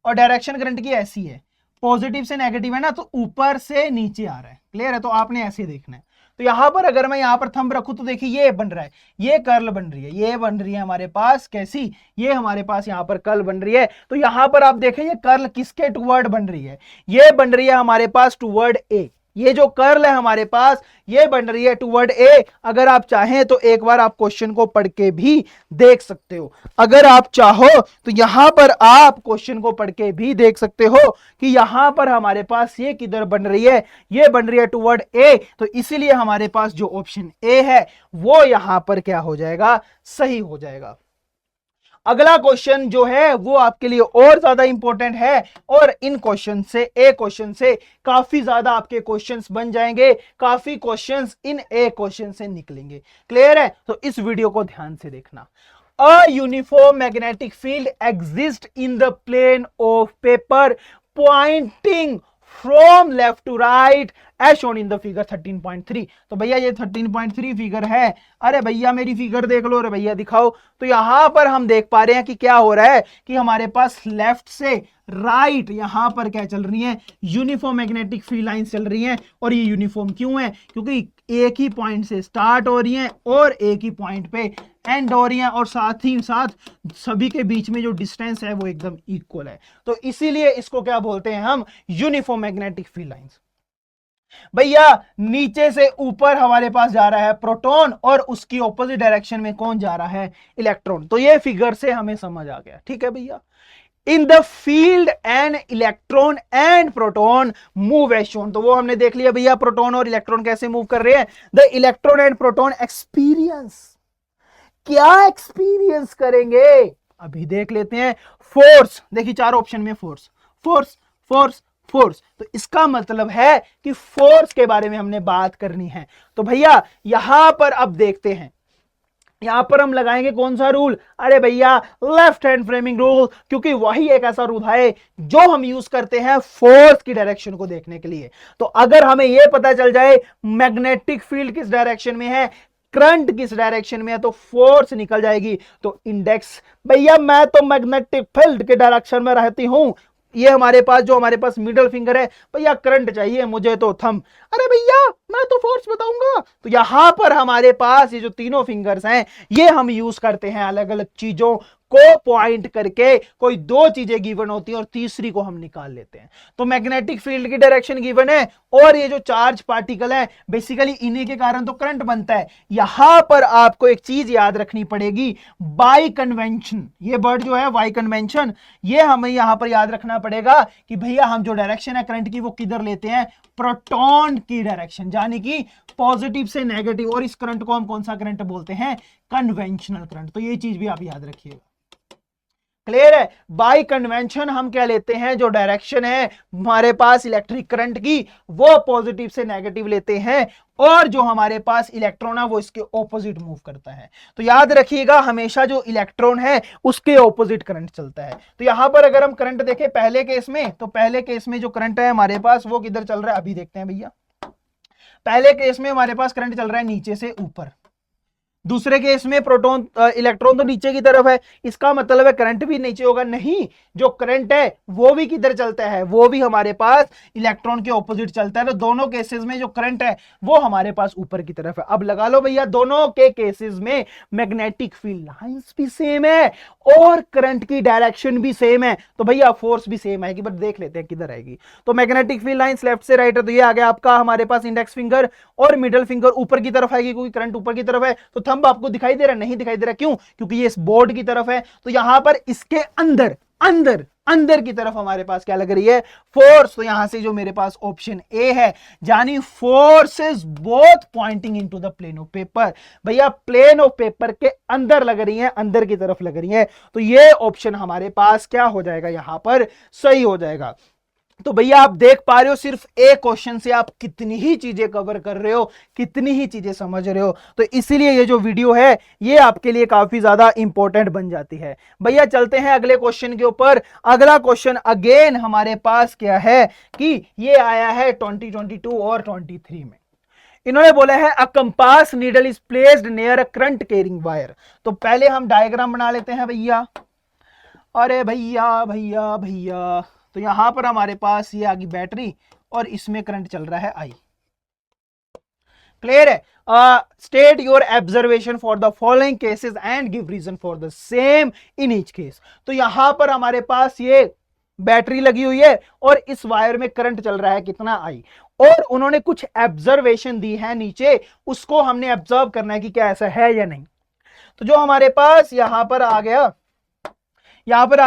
और डायरेक्शन करंट की ऐसी है, पॉजिटिव से नेगेटिव है ना, तो ऊपर से नीचे आ रहा है। क्लियर है? तो आपने ऐसे देखना है। तो यहां पर अगर मैं यहां पर थंब रखूं तो देखिए ये बन रहा है, ये कर्ल बन रही है, ये बन रही है हमारे पास कैसी? ये हमारे पास यहां पर कर्ल बन रही है। तो यहां पर आप देखें ये कर्ल किसके टुवर्ड बन रही है? ये बन रही है हमारे पास टुवर्ड ए। ये जो कर्ल है हमारे पास ये बन रही है टुवर्ड ए। अगर आप चाहें तो एक बार आप क्वेश्चन को पढ़ के भी देख सकते हो। अगर आप चाहो तो यहां पर आप क्वेश्चन को पढ़ के भी देख सकते हो कि यहां पर हमारे पास ये किधर बन रही है? ये बन रही है टुवर्ड ए। तो इसीलिए हमारे पास जो ऑप्शन ए है वो यहां पर क्या हो जाएगा? सही हो जाएगा। अगला क्वेश्चन जो है वो आपके लिए और ज्यादा इंपॉर्टेंट है, और इन क्वेश्चन से, एक क्वेश्चन से काफी ज्यादा आपके क्वेश्चंस बन जाएंगे, काफी क्वेश्चंस इन एक क्वेश्चन से निकलेंगे। क्लियर है? तो इस वीडियो को ध्यान से देखना। A uniform magnetic field exist in the plane of paper pointing from left to right as shown in the figure 13.3। तो भैया ये 13.3 फिगर है। अरे भैया मेरी फिगर देख लो, अरे भैया दिखाओ। तो यहां पर हम देख पा रहे हैं कि क्या हो रहा है कि हमारे पास लेफ्ट से राइट यहां पर क्या चल रही है? यूनिफॉर्म मैग्नेटिक फील्ड लाइंस चल रही हैं। और ये यूनिफॉर्म क्यों है? क्योंकि एक ही पॉइंट से स्टार्ट हो रही हैं और एक ही पॉइंट पे एंड हो रही हैं और साथ ही साथ सभी के बीच में जो डिस्टेंस है वो एकदम इक्वल है। तो इसीलिए इसको क्या बोलते हैं हम, यूनिफॉर्म मैग्नेटिक फील्ड लाइंस। भैया नीचे से ऊपर हमारे पास जा रहा है प्रोटॉन और उसकी ऑपोजिट डायरेक्शन में कौन जा रहा है, इलेक्ट्रॉन। तो ये फिगर से हमें समझ आ गया, ठीक है भैया। In the field an electron and proton move as shown. तो वो हमने देख लिया भैया, प्रोटॉन और इलेक्ट्रॉन कैसे मूव कर रहे हैं। The electron and proton experience, क्या एक्सपीरियंस करेंगे अभी देख लेते हैं। फोर्स, देखिए चार ऑप्शन में फोर्स फोर्स फोर्स फोर्स, तो इसका मतलब है कि फोर्स के बारे में हमने बात करनी है। तो भैया यहां पर अब देखते हैं, यहां पर हम लगाएंगे कौन सा रूल, अरे भैया लेफ्ट हैंड फ्रेमिंग रूल, क्योंकि वही एक ऐसा रूल है जो हम यूज करते हैं फोर्स की डायरेक्शन को देखने के लिए। तो अगर हमें यह पता चल जाए मैग्नेटिक फील्ड किस डायरेक्शन में है, करंट किस डायरेक्शन में है, तो फोर्स निकल जाएगी। तो इंडेक्स, भैया मैं तो मैग्नेटिक फील्ड के डायरेक्शन में रहती हूं, ये हमारे पास जो हमारे पास मिडल फिंगर है, भैया करंट चाहिए मुझे तो थंब, अरे भैया मैं तो फोर्स बताऊंगा। तो यहां पर हमारे पास ये जो तीनों फिंगर्स हैं ये हम यूज करते हैं अलग अलग चीजों को पॉइंट करके, कोई दो चीजें गिवन होती हैं और तीसरी को हम निकाल लेते हैं। तो मैग्नेटिक फील्ड की डायरेक्शन गिवन है और ये जो चार्ज पार्टिकल है बेसिकली इन्हीं के कारण तो करंट बनता है। यहां पर आपको एक चीज याद रखनी पड़ेगी, बाई कन्वेंशन, ये वर्ड जो है बाई कन्वेंशन, ये हमें यहां पर याद रखना पड़ेगा कि भैया हम जो डायरेक्शन है करंट की वो किधर लेते हैं, प्रोटॉन की डायरेक्शन, यानी कि पॉजिटिव से नेगेटिव। और इस करंट को हम कौन सा करंट बोलते हैं, कन्वेंशनल करंट। तो ये चीज भी आप याद रखिएगा, क्लियर है। बाय कन्वेंशन हम क्या लेते हैं, जो डायरेक्शन है हमारे पास इलेक्ट्रिक करंट की वो पॉजिटिव से नेगेटिव लेते हैं और जो हमारे पास इलेक्ट्रॉन है वो इसके ऑपोजिट मूव करता है। तो याद रखिएगा हमेशा जो इलेक्ट्रॉन है उसके ऑपोजिट करंट चलता है। तो यहां पर अगर हम करंट देखें पहले केस में, तो पहले केस में जो करंट है हमारे पास वो किधर चल रहा है, अभी देखते हैं भैया। पहले केस में हमारे पास करंट चल रहा है नीचे से ऊपर, दूसरे केस में प्रोटॉन इलेक्ट्रॉन तो नीचे की तरफ है, इसका मतलब है करंट भी नीचे होगा, नहीं, जो करंट है वो भी किधर चलता है, वो भी हमारे पास इलेक्ट्रॉन के ऑपोजिट चलता है। तो दोनों केसेस में जो करंट है वो हमारे पास ऊपर की तरफ है। अब लगा लो भैया दोनों के केसेस में मैग्नेटिक फील्ड लाइंस भी सेम है और करंट की डायरेक्शन भी सेम है, तो भैया फोर्स भी सेम आएगी, बट देख लेते हैं किधर आएगी। तो मैग्नेटिक फील्ड लाइंस लेफ्ट से राइट है, तो ये आ गया आपका हमारे पास इंडेक्स फिंगर और मिडिल फिंगर ऊपर की तरफ आएगी क्योंकि करंट ऊपर की तरफ है। तो थंब आपको दिखाई दे रहा, नहीं दिखाई दे रहा, क्यों, क्योंकि ये इस बोर्ड की तरफ है। तो यहां पर इसके अंदर अंदर अंदर की तरफ हमारे पास क्या लग रही है, फोर्स। तो यहां से जो मेरे पास ऑप्शन ए है, यानी forces both pointing into the plane of paper, भैया प्लेन ऑफ पेपर के अंदर लग रही है, अंदर की तरफ लग रही है। तो ये ऑप्शन हमारे पास क्या हो जाएगा, यहां पर सही हो जाएगा। तो भैया आप देख पा रहे हो सिर्फ एक क्वेश्चन से आप कितनी ही चीजें कवर कर रहे हो, कितनी ही चीजें समझ रहे हो। तो इसीलिए ये जो वीडियो है ये आपके लिए काफी ज्यादा इंपॉर्टेंट बन जाती है। भैया चलते हैं अगले क्वेश्चन के ऊपर। अगला क्वेश्चन अगेन हमारे पास क्या है कि ये आया है 2022 और 23 में। इन्होंने बोला है a compass needle is placed near a current carrying wire. तो पहले हम डायग्राम बना लेते हैं भैया। अरे भैया भैया भैया, तो यहां पर हमारे पास ये आ गई बैटरी और इसमें करंट चल रहा है आई, क्लियर है। State your observation for the following cases and give reason for the same in each case. तो यहां पर हमारे पास ये बैटरी लगी हुई है और इस वायर में करंट चल रहा है कितना, आई, और उन्होंने कुछ ऑब्जर्वेशन दी है नीचे, उसको हमने ऑब्जर्व करना है कि क्या ऐसा है या नहीं। तो जो हमारे पास यहां पर आ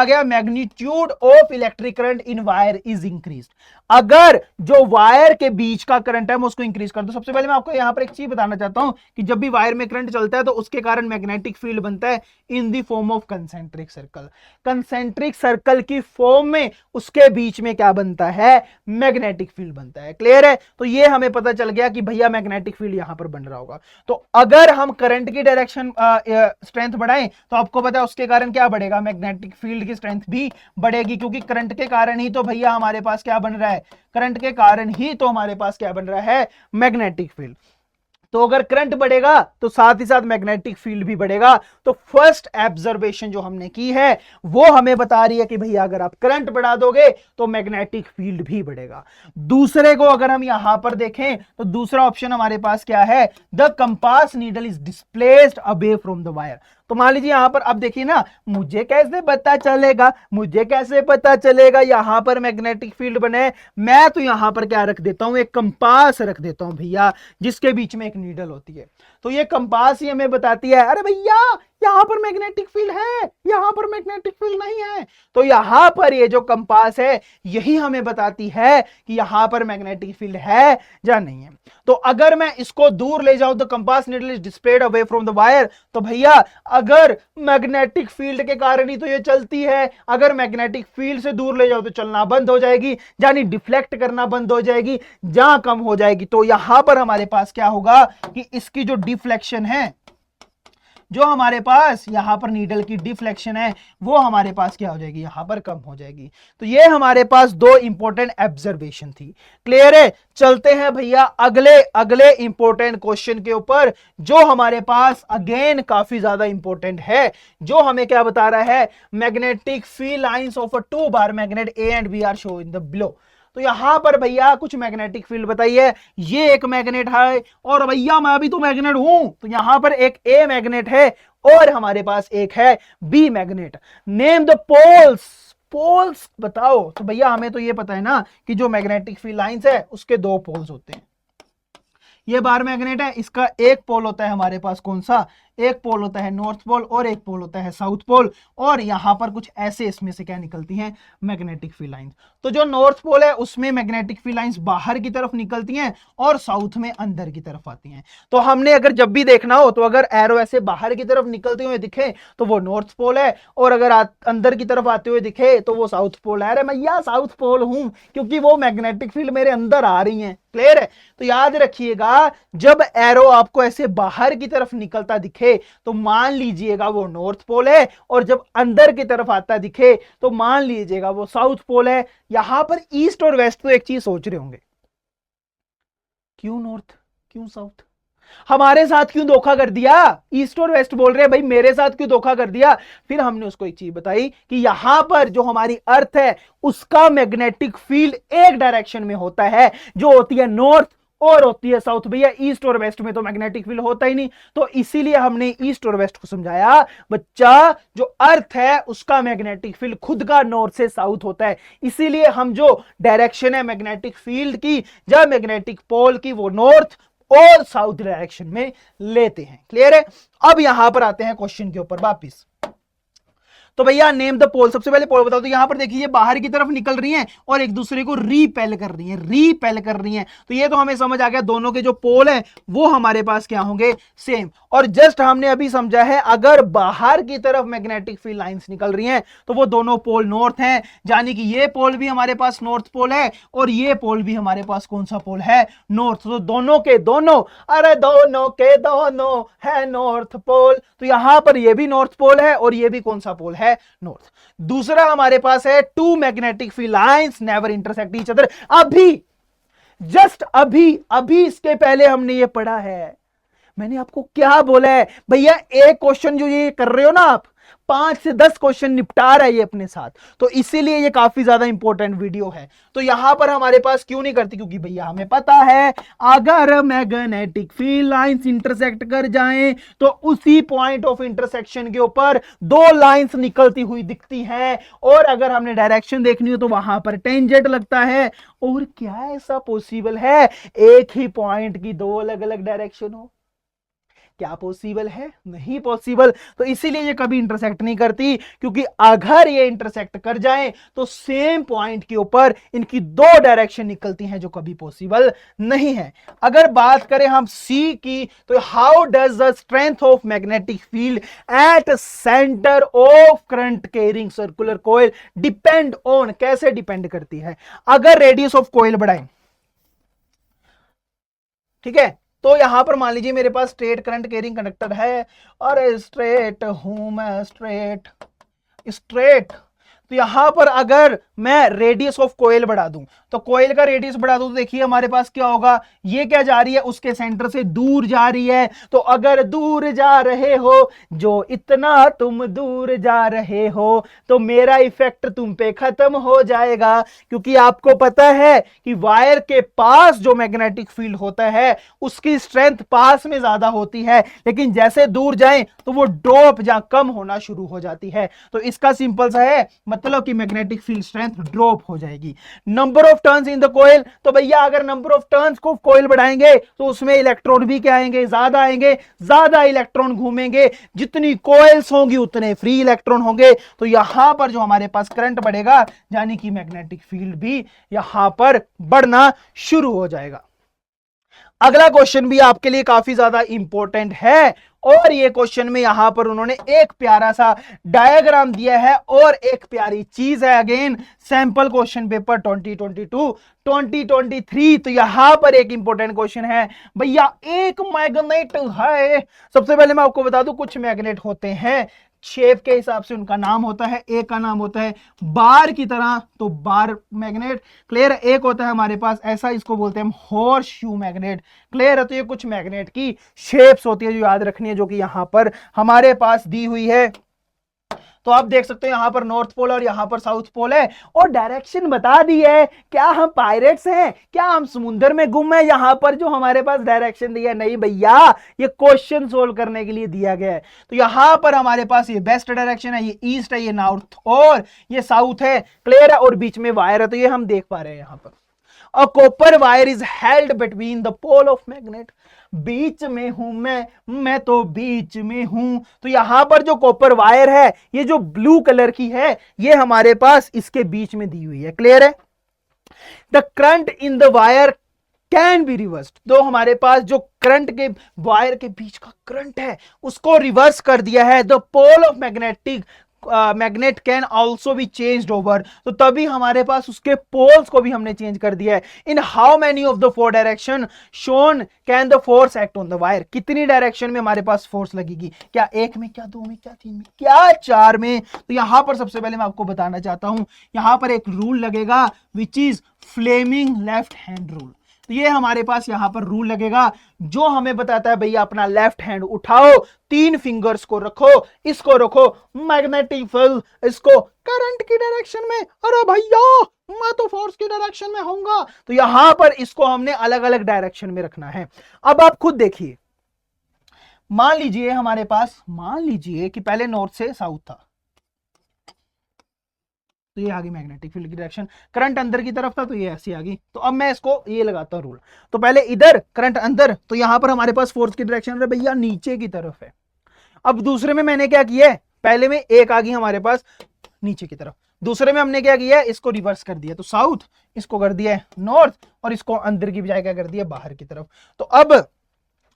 गया magnitude of electric current in wire is increased. अगर जो वायर के बीच का करंट है मैं उसको इंक्रीज कर दूं। सबसे पहले मैं आपको यहां पर एक चीज बताना चाहता हूं कि जब भी वायर में करंट चलता है तो उसके कारण मैग्नेटिक फील्ड बनता है इन the form of concentric circle. Concentric circle की फॉर्म में उसके बीच में क्या बनता है, मैग्नेटिक फील्ड बनता है, क्लियर है। तो ये हमें पता चल गया कि भैया मैग्नेटिक फील्ड यहां पर बन रहा होगा। तो अगर हम करंट की डायरेक्शन स्ट्रेंथ बढ़ाएं तो आपको पता है उसके कारण क्या बढ़ेगा, मैग्नेटिक फील्ड की स्ट्रेंथ भी बढ़ेगी, क्योंकि करंट के कारण ही तो भैया हमारे पास क्या बन रहा है, करंट के कारण ही तो हमारे पास क्या बन रहा है, मैग्नेटिक फील्ड। तो अगर करंट बढ़ेगा तो साथ ही साथ मैग्नेटिक फील्ड भी बढ़ेगा। तो फर्स्ट ऑब्जर्वेशन जो हमने की है वो हमें बता रही है कि भैया अगर आप करंट बढ़ा दोगे तो मैग्नेटिक फील्ड भी बढ़ेगा। दूसरे को अगर हम यहां पर देखें तो दूसरा ऑप्शन हमारे पास क्या है, the compass needle is displaced away from the wire. तो मान लीजिए यहां पर अब देखिए ना, मुझे कैसे पता चलेगा, मुझे कैसे पता चलेगा यहां पर मैग्नेटिक फील्ड बने। मैं तो यहां पर क्या रख देता हूं, एक कंपास रख देता हूं भैया, जिसके बीच में एक नीडल होती है। तो ये कंपास ही हमें बताती है अरे भैया यहां पर मैग्नेटिक फील्ड है, यहां पर मैग्नेटिक फील्ड नहीं है। तो यहां पर ये जो कंपास है यही हमें बताती है कि यहां पर मैग्नेटिक फील्ड है या नहीं है। तो अगर मैं इसको दूर ले जाऊं, तो compass needle is displayed away from the wire, तो भैया अगर मैग्नेटिक फील्ड के कारण ही तो ये चलती है, अगर मैग्नेटिक फील्ड से दूर ले जाओ तो चलना बंद हो जाएगी, यानी डिफ्लेक्ट करना बंद हो जाएगी, जहां कम हो जाएगी। तो यहां पर हमारे पास क्या होगा कि इसकी जो डिफ्लेक्शन है, जो हमारे पास यहां पर नीडल की डिफ्लेक्शन है, वो हमारे पास क्या हो जाएगी, यहां पर कम हो जाएगी। तो ये हमारे पास दो इंपॉर्टेंट ऑब्जर्वेशन थी। क्लियर है? चलते हैं भैया अगले अगले इंपॉर्टेंट क्वेश्चन के ऊपर, जो हमारे पास अगेन काफी ज्यादा इंपॉर्टेंट है, जो हमें क्या बता रहा है, magnetic field lines of a two bar magnet A and B are show in the below. तो यहां पर भैया कुछ मैग्नेटिक फील्ड बताइए। ये एक मैग्नेट है और भैया मैं भी तो मैग्नेट हूं, तो यहां पर एक ए मैग्नेट है और हमारे पास एक है B magnet. Name the poles, poles बताओ। तो भैया हमें तो ये पता है ना कि जो मैग्नेटिक फील्ड लाइंस है उसके दो पोल्स होते हैं। ये बार मैग्नेट है, इसका एक पोल होता है हमारे पास कौन सा, एक पोल होता है नॉर्थ पोल और एक पोल होता है साउथ पोल। और यहां पर कुछ ऐसे इसमें से क्या निकलती हैं, मैग्नेटिक फील्ड लाइंस। तो जो नॉर्थ पोल है उसमें मैग्नेटिक फील्ड लाइंस बाहर की तरफ निकलती हैं और साउथ में अंदर की तरफ आती हैं। तो हमने अगर जब भी देखना हो तो अगर एरो ऐसे बाहर की तरफ निकलते हुए दिखे तो वो नॉर्थ पोल है, और अगर अंदर की तरफ आते हुए दिखे तो वो साउथ पोल है। अरे भैया साउथ पोल हूं क्योंकि वो मैग्नेटिक फील्ड मेरे अंदर आ रही है। क्लियर है? तो याद रखिएगा जब एरो आपको ऐसे बाहर की तरफ निकलता दिखे तो मान लीजिएगा वो नॉर्थ पोल है, और जब अंदर की तरफ आता दिखे तो मान लीजिएगा वो साउथ पोल है। यहां पर ईस्ट और वेस्ट तो एक चीज सोच रहे होंगे, क्यों नॉर्थ क्यों साउथ, हमारे साथ क्यों धोखा कर दिया, ईस्ट और वेस्ट बोल रहे हैं भाई मेरे साथ क्यों धोखा कर दिया। फिर हमने उसको एक चीज बताई कि यहां पर जो हमारी अर्थ है उसका मैग्नेटिक फील्ड एक डायरेक्शन में होता है, जो होती है नॉर्थ और होती है साउथ। भैया ईस्ट और वेस्ट में तो मैग्नेटिक फील्ड होता ही नहीं, तो इसीलिए हमने ईस्ट और वेस्ट को समझाया बच्चा जो अर्थ है उसका मैग्नेटिक फील्ड खुद का नॉर्थ से साउथ होता है। इसीलिए हम जो डायरेक्शन है मैग्नेटिक फील्ड की या मैग्नेटिक पोल की वो नॉर्थ और साउथ डायरेक्शन में लेते हैं। क्लियर है? अब यहां पर आते हैं क्वेश्चन के ऊपर वापिस। तो भैया नेम द पोल, सबसे पहले पोल बताओ। तो यहां पर देखिए बाहर की तरफ निकल रही हैं और एक दूसरे को रीपेल कर रही हैं, रीपेल कर रही हैं। तो ये तो हमें समझ आ गया दोनों के जो पोल हैं वो हमारे पास क्या होंगे, सेम। और जस्ट हमने अभी समझा है अगर बाहर की तरफ मैग्नेटिक फील्ड लाइंस निकल रही हैं तो वो दोनों पोल नॉर्थ हैं, यानी कि ये पोल भी हमारे पास नॉर्थ पोल है और ये पोल भी हमारे पास कौन सा पोल है, नॉर्थ। तो दोनों के दोनों, अरे दोनों के दोनों है नॉर्थ पोल। तो यहां पर ये भी नॉर्थ पोल है और ये भी कौन सा पोल है, नॉर्थ। दूसरा हमारे पास है two magnetic field lines never intersect each other. अभी जस्ट अभी इसके पहले हमने ये पढ़ा है। मैंने आपको क्या बोला है भैया, एक क्वेश्चन जो ये कर रहे हो ना आप, 5 से 10 क्वेश्चन निपटा रहा है ये अपने साथ, तो इसीलिए ये काफी ज्यादा इंपॉर्टेंट वीडियो है। तो यहां पर हमारे पास क्यों नहीं करती, क्योंकि भैया हमें पता है अगर मैग्नेटिक फील्ड लाइंस इंटरसेक्ट कर जाएं तो उसी पॉइंट ऑफ इंटरसेक्शन के ऊपर दो लाइंस निकलती हुई दिखती हैं, और अगर हमने डायरेक्शन देखनी हो तो वहां पर टेंजेंट लगता है। और क्या ऐसा पॉसिबल है एक ही पॉइंट की दो अलग अलग डायरेक्शन हो? क्या पॉसिबल है? नहीं पॉसिबल। तो इसीलिए ये कभी इंटरसेक्ट नहीं करती, क्योंकि अगर ये इंटरसेक्ट कर जाएं तो सेम पॉइंट के ऊपर इनकी दो डायरेक्शन निकलती हैं, जो कभी पॉसिबल नहीं है। अगर बात करें हम सी की, तो how does the strength of magnetic field at centre of current carrying circular coil depend on, कैसे डिपेंड करती है? अगर रेडियस ऑफ कॉइल बढ़ाएं, ठीक है, तो यहां पर मान लीजिए मेरे पास स्ट्रेट करंट कैरिंग कंडक्टर है, और स्ट्रेट हूं मैं, स्ट्रेट स्ट्रेट, तो यहां पर अगर मैं रेडियस ऑफ कोयल बढ़ा दूं, तो कोयल का रेडियस बढ़ा दूं तो देखिए हमारे पास क्या होगा, ये क्या जा रही है, उसके सेंटर से दूर जा रही है। तो अगर दूर जा रहे हो, जो इतना तुम दूर जा रहे हो, तो मेरा इफेक्ट तुम पे खत्म हो जाएगा। क्योंकि आपको पता है कि वायर के पास जो मैग्नेटिक फील्ड होता है उसकी स्ट्रेंथ पास में ज्यादा होती है, लेकिन जैसे दूर जाएं तो वो ड्रॉप या कम होना शुरू हो जाती है। तो इसका सिंपल सा है मतलब कि मैग्नेटिक फील्ड स्ट्रेंथ ड्रॉप हो जाएगी। Number of turns in the coil, तो भैया अगर नंबर ऑफ टर्न्स को कॉइल बढ़ाएंगे तो उसमें इलेक्ट्रॉन भी क्या आएंगे, ज्यादा आएंगे, ज्यादा इलेक्ट्रॉन घूमेंगे, जितनी कॉइल्स होंगी उतने फ्री इलेक्ट्रॉन होंगे। तो यहां पर जो हमारे पास करंट बढ़ेगा यानी कि मैग्नेटिक फील्ड भी यहां पर बढ़ना शुरू हो जाएगा। अगला क्वेश्चन भी आपके लिए काफी ज्यादा इंपॉर्टेंट है, और ये क्वेश्चन में यहां पर उन्होंने एक प्यारा सा डायग्राम दिया है और एक प्यारी चीज है। Again sample question paper 2022 2023। तो यहां पर एक इंपॉर्टेंट क्वेश्चन है भैया, एक मैग्नेट है। सबसे पहले मैं आपको बता दूं कुछ मैग्नेट होते हैं शेप के हिसाब से, उनका नाम होता है, एक का नाम होता है बार की तरह, तो बार मैग्नेट, क्लियर है। एक होता है हमारे पास ऐसा, इसको बोलते हैं हॉर्स शू मैग्नेट, क्लियर है। तो ये कुछ मैग्नेट की शेप्स होती है जो याद रखनी है, जो कि यहां पर हमारे पास दी हुई है। तो आप देख सकते हो यहां पर नॉर्थ पोल और यहां पर साउथ पोल है, और डायरेक्शन बता दी है। क्या हम पायरेट्स हैं, क्या हम समुद्र में गुम है, यहां पर जो हमारे पास डायरेक्शन दिया है? नहीं भैया, ये क्वेश्चन सोल्व करने के लिए दिया गया है। तो यहां पर हमारे पास ये वेस्ट डायरेक्शन है, ये ईस्ट है, ये नॉर्थ और ये साउथ है, क्लियर है। और बीच में वायर है, तो ये हम देख पा रहे हैं यहां पर। A copper wire is held between the pole of magnet, बीच में हूं मैं तो बीच में हूं। तो यहां पर जो कॉपर वायर है, ये जो ब्लू कलर की है, ये हमारे पास इसके बीच में दी हुई है, क्लियर है। The current in the wire can be reversed, तो हमारे पास जो करंट के वायर के बीच का करंट है उसको रिवर्स कर दिया है। The pole of magnet can also be changed over, तो तभी हमारे पास उसके पोल्स को भी हमने चेंज कर दिया है। In how many of the four direction shown can the force act on the wire, कितनी डायरेक्शन में हमारे पास फोर्स लगेगी? क्या एक में, क्या दो में, क्या तीन में, क्या चार में? तो यहां पर सबसे पहले मैं आपको बताना चाहता हूं, यहां पर एक रूल लगेगा which is Fleming left hand rule. तो ये हमारे पास यहां पर रूल लगेगा जो हमें बताता है भैया अपना लेफ्ट हैंड उठाओ, तीन फिंगर्स को रखो, इसको रखो मैग्नेटिक फील्ड, इसको करंट की डायरेक्शन में, अरे भैया मैं तो फोर्स की डायरेक्शन में होऊंगा। तो यहां पर इसको हमने अलग अलग डायरेक्शन में रखना है। अब आप खुद देखिए, मान लीजिए हमारे पास, मान लीजिए कि पहले नॉर्थ से साउथ था, तो ये आ गई मैग्नेटिक फील्ड की डायरेक्शन, करंट अंदर की तरफ था तो ये ऐसी आ गई। तो अब मैं इसको ये लगाता हूं रूल, तो पहले इधर करंट अंदर, तो यहां पर हमारे पास फोर्स की डायरेक्शन है भैया नीचे की तरफ है। अब दूसरे में मैंने क्या किया है, पहले में एक आ गई हमारे पास नीचे की तरफ, दूसरे में हमने क्या किया है, इसको रिवर्स कर दिया, तो साउथ, इसको कर दिया है नॉर्थ, और इसको अंदर की बजाय क्या कर दिया, बाहर की तरफ। तो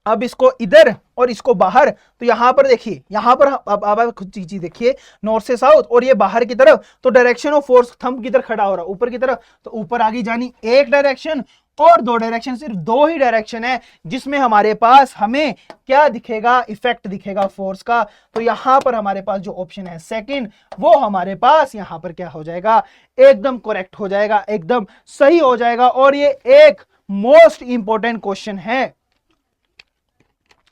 अब इसको इधर और इसको बाहर, तो यहां पर देखिए, यहां पर अब आप खुद चीज देखिए, नॉर्थ से साउथ और ये बाहर की तरफ, तो डायरेक्शन ऑफ फोर्स थंब किधर खड़ा हो रहा है, ऊपर की तरफ, तो ऊपर आगे जानी एक डायरेक्शन और दो डायरेक्शन, सिर्फ दो ही डायरेक्शन है जिसमें हमारे पास हमें क्या दिखेगा, इफेक्ट दिखेगा फोर्स का। तो यहां पर हमारे पास जो ऑप्शन है सेकंड, वो हमारे पास यहां पर क्या हो जाएगा, एकदम करेक्ट हो जाएगा, एकदम सही हो जाएगा। और ये एक मोस्ट इंपॉर्टेंट क्वेश्चन है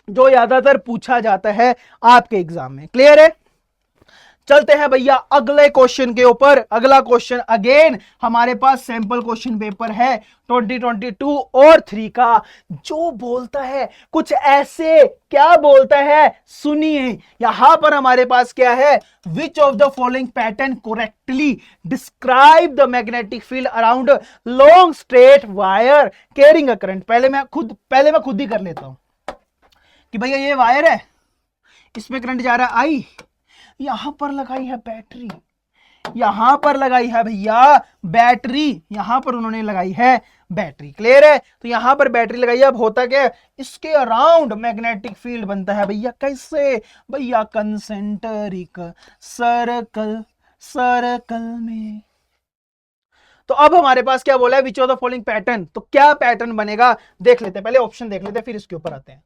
जो ज्यादातर पूछा जाता है आपके एग्जाम में, क्लियर है। चलते हैं भैया अगले क्वेश्चन के ऊपर। अगला क्वेश्चन अगेन हमारे पास सैंपल क्वेश्चन पेपर है 2022 और 3 का, जो बोलता है कुछ ऐसे, क्या बोलता है सुनिए। यहां पर हमारे पास क्या है, which of the following pattern correctly describe the magnetic field around long straight wire carrying a current. पहले मैं खुद ही कर लेता हूं कि भैया ये वायर है, इसमें करंट जा रहा है आई, यहां पर लगाई है बैटरी, यहां पर लगाई है भैया बैटरी, यहां पर उन्होंने लगाई है बैटरी, क्लियर है। तो यहां पर बैटरी लगाई है। अब होता क्या है, इसके अराउंड मैग्नेटिक फील्ड बनता है भैया, कैसे भैया, कंसेंट्रिक सर्कल में। तो अब हमारे पास क्या बोला है, which of the following pattern, तो क्या पैटर्न बनेगा देख लेते हैं, पहले ऑप्शन देख लेते हैं फिर इसके ऊपर आते हैं।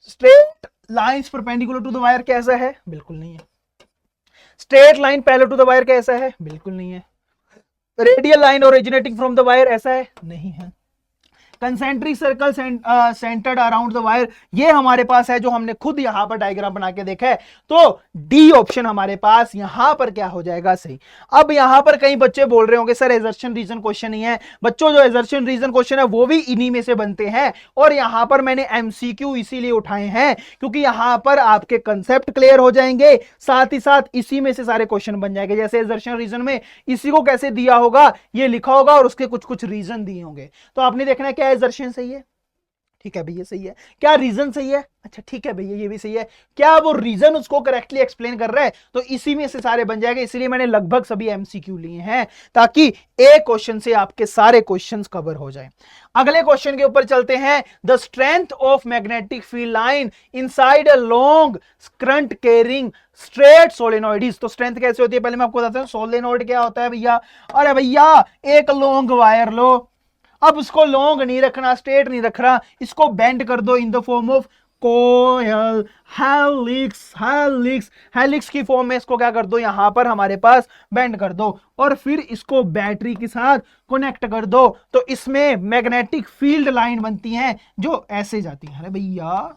Straight lines perpendicular to the wire कैसा है, बिल्कुल नहीं है। Straight line parallel to the wire कैसा है? बिल्कुल नहीं है। Radial line originating from the wire ऐसा है? नहीं है। Concentric circle centered around the wire, ये हमारे पास है जो हमने खुद यहां पर डायग्राम बना के देखा है। तो डी ऑप्शन हमारे पास यहां पर क्या हो जाएगा? सही। अब यहां पर कई बच्चे बोल रहे होंगे सर एजर्शन रीजन क्वेश्चन नहीं है। बच्चों जो एजर्शन रीजन क्वेश्चन है वो भी इन्हीं में से बनते हैं, और यहां पर मैंने एमसीक्यू इसीलिए उठाए हैं क्योंकि यहां पर आपके कंसेप्ट क्लियर हो जाएंगे, साथ ही साथ इसी में से सारे क्वेश्चन बन जाएंगे। जैसे एजर्शन रीजन में इसी को कैसे दिया होगा, ये लिखा होगा और उसके कुछ कुछ रीजन दिए होंगे। तो आपने देखना है क्या एजर्शन सही है, ठीक है भैया सही है, क्या रीजन सही है, अच्छा ठीक है भैया ये भी सही है, क्या वो रीजन उसको करेक्टली एक्सप्लेन कर रहा है, तो इसी में से सारे बन जाएंगे। इसलिए मैंने लगभग सभी एमसीक्यू लिए हैं ताकि एक क्वेश्चन से आपके सारे क्वेश्चंस कवर हो जाएं। अगले क्वेश्चन के ऊपर चलते हैं। The strength of magnetic field line inside a long current carrying straight सोलेनोइड्स। तो स्ट्रेंथ कैसे होती है पहले मैं आपको बताता हूं। सोलेनोइड क्या होता है भैया? अरे भैया एक लॉन्ग वायर लो, अब उसको लॉन्ग नहीं रखना, स्ट्रेट नहीं रखना, इसको बेंड कर दो in the form of coil, helix. Helix helix की फॉर्म में इसको क्या कर दो, यहां पर हमारे पास बेंड कर दो और फिर इसको बैटरी के साथ कनेक्ट कर दो। तो इसमें मैग्नेटिक फील्ड लाइन बनती है जो ऐसे जाती है। अरे भैया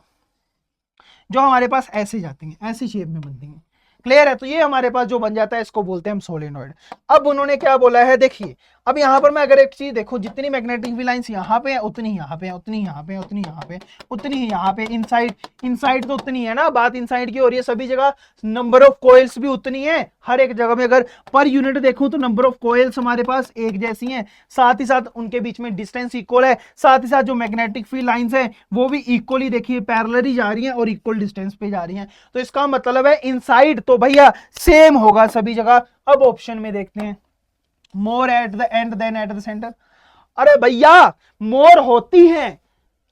जो हमारे पास ऐसे जाती हैं, ऐसी शेप में बनती हैं। क्लियर है? तो ये हमारे पास जो बन जाता है इसको बोलते हैं हम सोलेनोइड। अब उन्होंने क्या बोला है देखिए, अब यहां पर मैं अगर एक चीज देखो, जितनी मैग्नेटिक फील्ड लाइंस यहां पे है उतनी यहां पे है, उतनी यहां पे, उतनी यहां पे, उतनी ही यहां पे। इनसाइड इनसाइड तो उतनी है ना, बात इनसाइड की हो रही है सभी जगह। नंबर ऑफ कोइल्स भी उतनी है हर एक जगह में। अगर पर यूनिट देखूं तो नंबर ऑफ कोइल्स हमारे पास एक जैसी हैं, साथ ही साथ उनके बीच में डिस्टेंस इक्वल है, साथ ही साथ जो मैग्नेटिक फील्ड लाइंस है वो भी इक्वली देखिए पैरेलल जा रही हैं और इक्वल डिस्टेंस पे जा रही हैं। तो इसका मतलब है इनसाइड तो भैया सेम होगा सभी जगह। अब ऑप्शन में देखते हैं, more at the end then at the centre. अरे भैया मोर होती है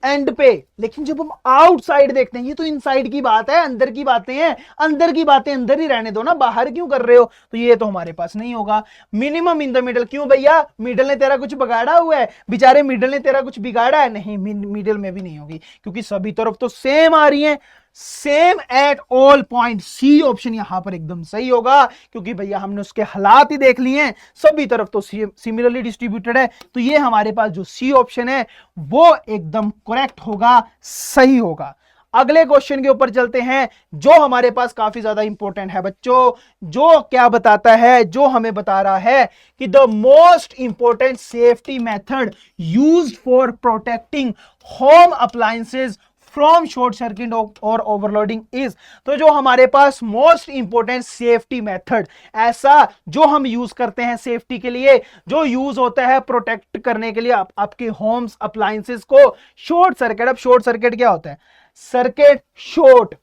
एंड पे, लेकिन जब हम आउटसाइड देखते हैं, ये तो इनसाइड की बात है, अंदर की बातें हैं, अंदर की बातें अंदर ही रहने दो ना, बाहर क्यों कर रहे हो? तो ये तो हमारे पास नहीं होगा। मिनिमम इन द मिडल, क्यों भैया मिडल ने तेरा कुछ बिगाड़ा हुआ है? बेचारे मिडल ने तेरा कुछ बिगाड़ा है? नहीं, मिडल में भी नहीं होगी क्योंकि सभी तरफ तो सेम आ रही है, same at all point. C option यहां पर एकदम सही होगा क्योंकि भैया हमने उसके हालात ही देख लिए हैं, सभी तरफ तो सिमिलरली डिस्ट्रीब्यूटेड है। तो ये हमारे पास जो सी ऑप्शन है वो एकदम करेक्ट होगा, सही होगा। अगले क्वेश्चन के ऊपर चलते हैं जो हमारे पास काफी ज्यादा इंपॉर्टेंट है बच्चों। जो क्या बताता है, जो हमें बता रहा है कि the most important safety method used for protecting home appliances from short circuit और ओवरलोडिंग इज। तो जो हमारे पास मोस्ट इंपॉर्टेंट सेफ्टी मेथड, ऐसा जो हम यूज करते हैं सेफ्टी के लिए, जो यूज होता है प्रोटेक्ट करने के लिए आपके होम्स अप्लायंसेस को शॉर्ट सर्किट। अब शॉर्ट सर्किट क्या होता है? सर्किट शॉर्ट,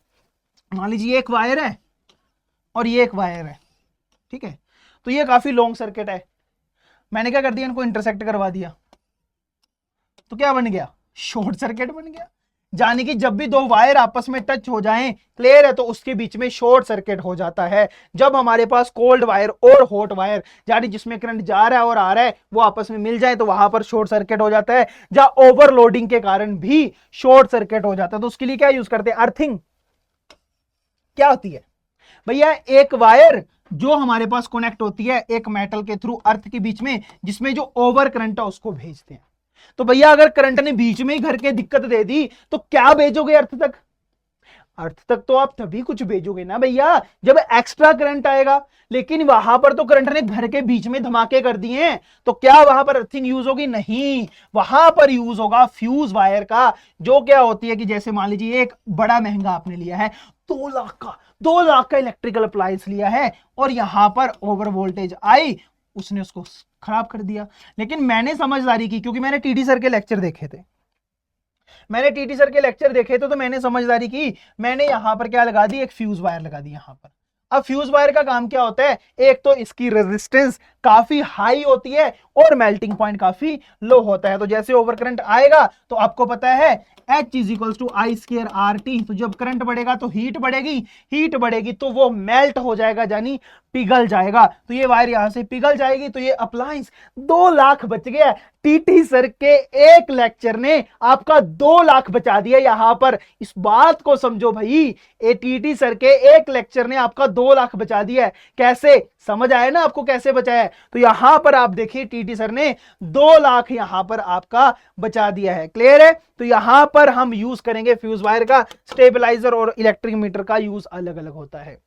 मान लीजिए एक वायर है और ये एक वायर है, ठीक है, तो ये काफी लॉन्ग सर्किट है, मैंने क्या कर दिया, इनको इंटरसेक्ट करवा दिया, तो क्या बन गया? शॉर्ट सर्किट बन गया। यानी कि जब भी दो वायर आपस में टच हो जाएं, क्लियर है, तो उसके बीच में शॉर्ट सर्किट हो जाता है। जब हमारे पास कोल्ड वायर और हॉट वायर, यानी जिसमें करंट जा रहा है और आ रहा है, वो आपस में मिल जाए तो वहां पर शॉर्ट सर्किट हो जाता है। जहां ओवरलोडिंग के कारण भी शॉर्ट सर्किट हो जाता है, तो उसके लिए क्या यूज करते हैं? अर्थिंग। क्या होती है भैया? एक वायर जो हमारे पास कनेक्ट होती है एक मेटल के थ्रू अर्थ के बीच में, जिसमें जो ओवर करंट है उसको भेजते हैं। तो भैया अगर करंट ने बीच में ही घर के दिक्कत दे दी तो क्या भेजोगे अर्थ तक? अर्थ तक तो आप तभी कुछ भेजोगे ना भैया जब एक्स्ट्रा करंट आएगा। लेकिन वहां पर तो करंट ने घर के बीच में धमाके कर दिए हैं, तो क्या वहां पर अर्थिंग यूज होगी? नहीं, वहां पर यूज होगा फ्यूज वायर का। जो क्या होती है कि जैसे मान लीजिए एक बड़ा महंगा आपने लिया है, 2 लाख का इलेक्ट्रिकल अप्लायंस लिया है और यहां पर ओवर वोल्टेज आई, उसने उसको खराब कर दिया। लेकिन मैंने समझदारी की, क्योंकि मैंने टीडी सर के लेक्चर देखे थे, तो मैंने समझदारी की, मैंने यहां पर क्या लगा दी? एक फ्यूज वायर लगा दी यहां पर। अब फ्यूज वायर का काम क्या होता है? एक तो इसकी रेजिस्टेंस काफी हाई होती है और मेल्टिंग पॉइंट काफी लो होता है। तो जैसे ओवर करंट आएगा तो आपको पता है H is equals to I square R T. तो जब करंट बढ़ेगा तो हीट बढ़ेगी तो वो मेल्ट हो जाएगा, यानी पिघल जाएगा। तो ये वायर यहां से पिघल जाएगी। तो ये अप्लायंस 2 लाख बच गया। टीटी सर के एक लेक्चर ने आपका 2 लाख बचा दिया। यहां पर इस बात को समझो भाई, ए टीटी सर के एक लेक्चर ने आपका 2 लाख बचा दिया है। कैसे, समझ आया ना आपको कैसे बचाया है? तो यहां पर आप देखिए टीटी सर ने 2 लाख यहां पर आपका बचा दिया है। क्लियर है? तो यहां पर हम यूज करेंगे फ्यूज वायर का। स्टेबलाइजर और इलेक्ट्रिक मीटर का यूज अलग अलग होता है।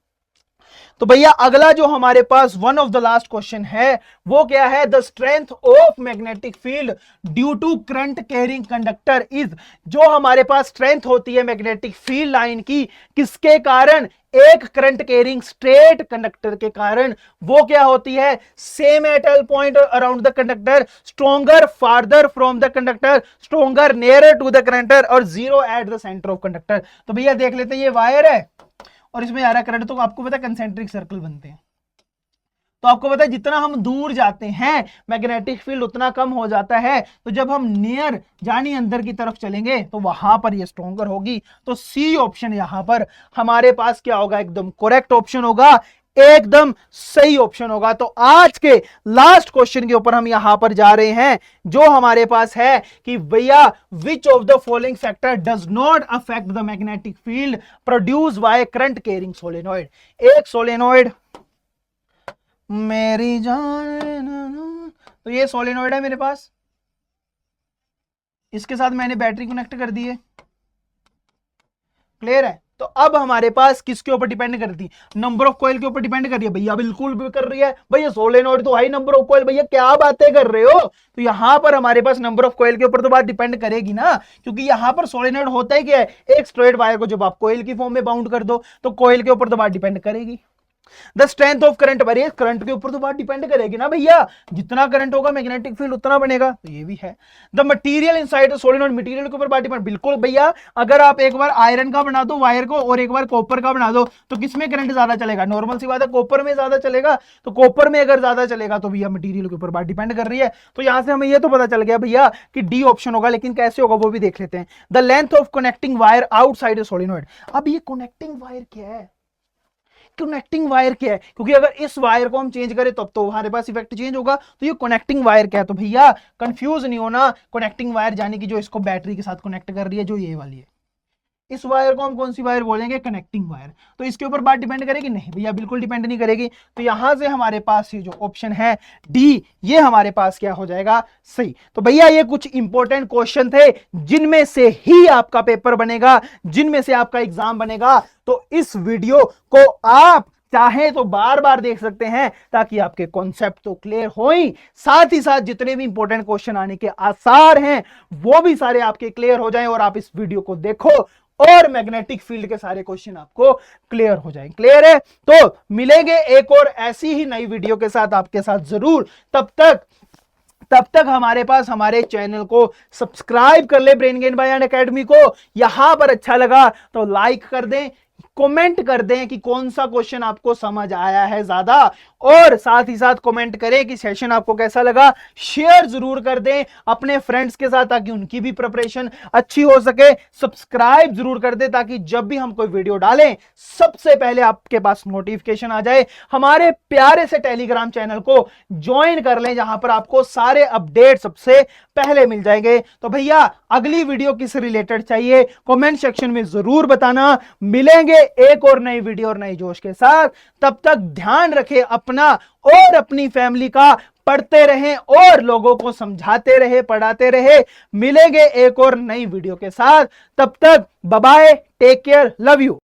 तो भैया अगला जो हमारे पास one of the last question है वो क्या है? The strength of magnetic field due to current carrying conductor is. जो हमारे पास स्ट्रेंथ होती है मैग्नेटिक फील्ड लाइन की, किसके कारण? एक करंट कैरिंग स्ट्रेट कंडक्टर के कारण। वो क्या होती है? Same at all point around the conductor, stronger farther from the conductor, stronger nearer to the conductor और zero at the centre of conductor. तो भैया देख लेते हैं, ये वायर है और इसमें आ रहा करंट। तो आपको पता है कंसेंट्रिक सर्कल बनते हैं। तो आपको पता है जितना हम दूर जाते हैं मैग्नेटिक फील्ड उतना कम हो जाता है। तो जब हम नियर यानी अंदर की तरफ चलेंगे तो वहां पर ये स्ट्रॉन्गर होगी। तो सी ऑप्शन यहां पर हमारे पास क्या होगा? एकदम करेक्ट ऑप्शन होगा, एकदम सही ऑप्शन होगा। तो आज के लास्ट क्वेश्चन के ऊपर हम यहां पर जा रहे हैं, जो हमारे पास है कि भैया which of the following factor does not affect the magnetic field produce by current carrying solenoid. एक सोलेनॉइड मेरी जान, तो ये सोलेनॉइड है मेरे पास, इसके साथ मैंने बैटरी कनेक्ट कर दी है। क्लियर है? तो अब हमारे पास किसके ऊपर डिपेंड करती है? नंबर ऑफ कॉइल के ऊपर डिपेंड कर रही है। भैया बिल्कुल भी कर रही है। भैया सोलेनॉइड तो हाई नंबर ऑफ कॉइल, भैया क्या बातें कर रहे हो? तो यहां पर हमारे पास नंबर ऑफ कॉइल के ऊपर तो बात डिपेंड करेगी ना, क्योंकि यहां पर सोलेनॉइड होता ही क्या है? एक स्ट्रेट वायर को जब आप कॉइल की फॉर्म में बाउंड कर दो तो कॉइल के ऊपर तो बात डिपेंड करेगी। The strength of current varies, current के ऊपर तो बात डिपेंड करेगी ना भैया, जितना करंट होगा मैग्नेटिक फील्ड उतना बनेगा। तो ये भी है। The material inside solenoid, material के ऊपर बात डिपेंड, बिल्कुल भैया। अगर आप एक बार आयरन का बना दो वायर को और एक बार कॉपर का बना दो तो किसमें करंट ज्यादा चलेगा? नॉर्मल सी बात है, कॉपर में ज्यादा चलेगा। तो कॉपर में अगर ज्यादा चलेगा तो भैया मटेरियल के ऊपर बात डिपेंड कर रही है। तो यहां से हमें ये तो पता चल गया भैया कि डी ऑप्शन होगा, लेकिन कैसे होगा वो भी देख लेते हैं। The length of connecting wire outside solenoid. अब ये कनेक्टिंग वायर क्या है? कनेक्टिंग वायर क्या है? क्योंकि अगर इस वायर को हम चेंज करें तब तो हमारे पास इफेक्ट चेंज होगा। तो ये कनेक्टिंग वायर क्या है? तो भैया कंफ्यूज नहीं होना, कनेक्टिंग वायर यानी कि जो इसको बैटरी के साथ कनेक्ट कर रही है, जो ये वाली है। इस वायर को हम कौन सी वायर बोलेंगे? Connecting wire. तो इसके ऊपर बात डिपेंड करेगी? नहीं भैया, बिल्कुल डिपेंड नहीं करेगी। तो यहां से हमारे पास ये जो ऑप्शन है डी, ये हमारे पास क्या हो जाएगा? सही। तो भैया ये कुछ इंपॉर्टेंट क्वेश्चन थे जिनमें से ही आपका पेपर बनेगा, जिनमें से आपका एग्जाम बनेगा। तो इस वीडियो को आप चाहे तो बार बार देख सकते हैं ताकि आपके कॉन्सेप्ट तो क्लियर हो ही, साथ ही साथ जितने भी इंपॉर्टेंट क्वेश्चन आने के आसार हैं वो भी सारे आपके क्लियर हो जाएं। और आप इस वीडियो को देखो और मैग्नेटिक फील्ड के सारे क्वेश्चन आपको क्लियर हो जाएंगे। क्लियर है? तो मिलेंगे एक और ऐसी ही नई वीडियो के साथ आपके साथ जरूर। तब तक हमारे पास हमारे चैनल को सब्सक्राइब कर ले, ब्रेन गेन बाय अकेडमी को। यहां पर अच्छा लगा तो लाइक कर दें, कमेंट कर दें कि कौन सा क्वेश्चन आपको समझ आया है ज्यादा, और साथ ही साथ कमेंट करें कि सेशन आपको कैसा लगा। शेयर जरूर कर दें अपने फ्रेंड्स के साथ ताकि उनकी भी प्रिपरेशन अच्छी हो सके। सब्सक्राइब जरूर कर दें ताकि जब भी हम कोई वीडियो डालें सबसे पहले आपके पास नोटिफिकेशन आ जाए। हमारे प्यारे से टेलीग्राम चैनल को ज्वाइन कर लें, जहां पर आपको सारे अपडेट सबसे पहले मिल जाएंगे। तो भैया अगली वीडियो किस रिलेटेड चाहिए कमेंट सेक्शन में जरूर बताना। मिलेंगे एक और नई वीडियो और नई जोश के साथ। तब तक ध्यान रखें अपना और अपनी फैमिली का, पढ़ते रहें और लोगों को समझाते रहे, पढ़ाते रहे। मिलेंगे एक और नई वीडियो के साथ, तब तक bye bye, take care, love you.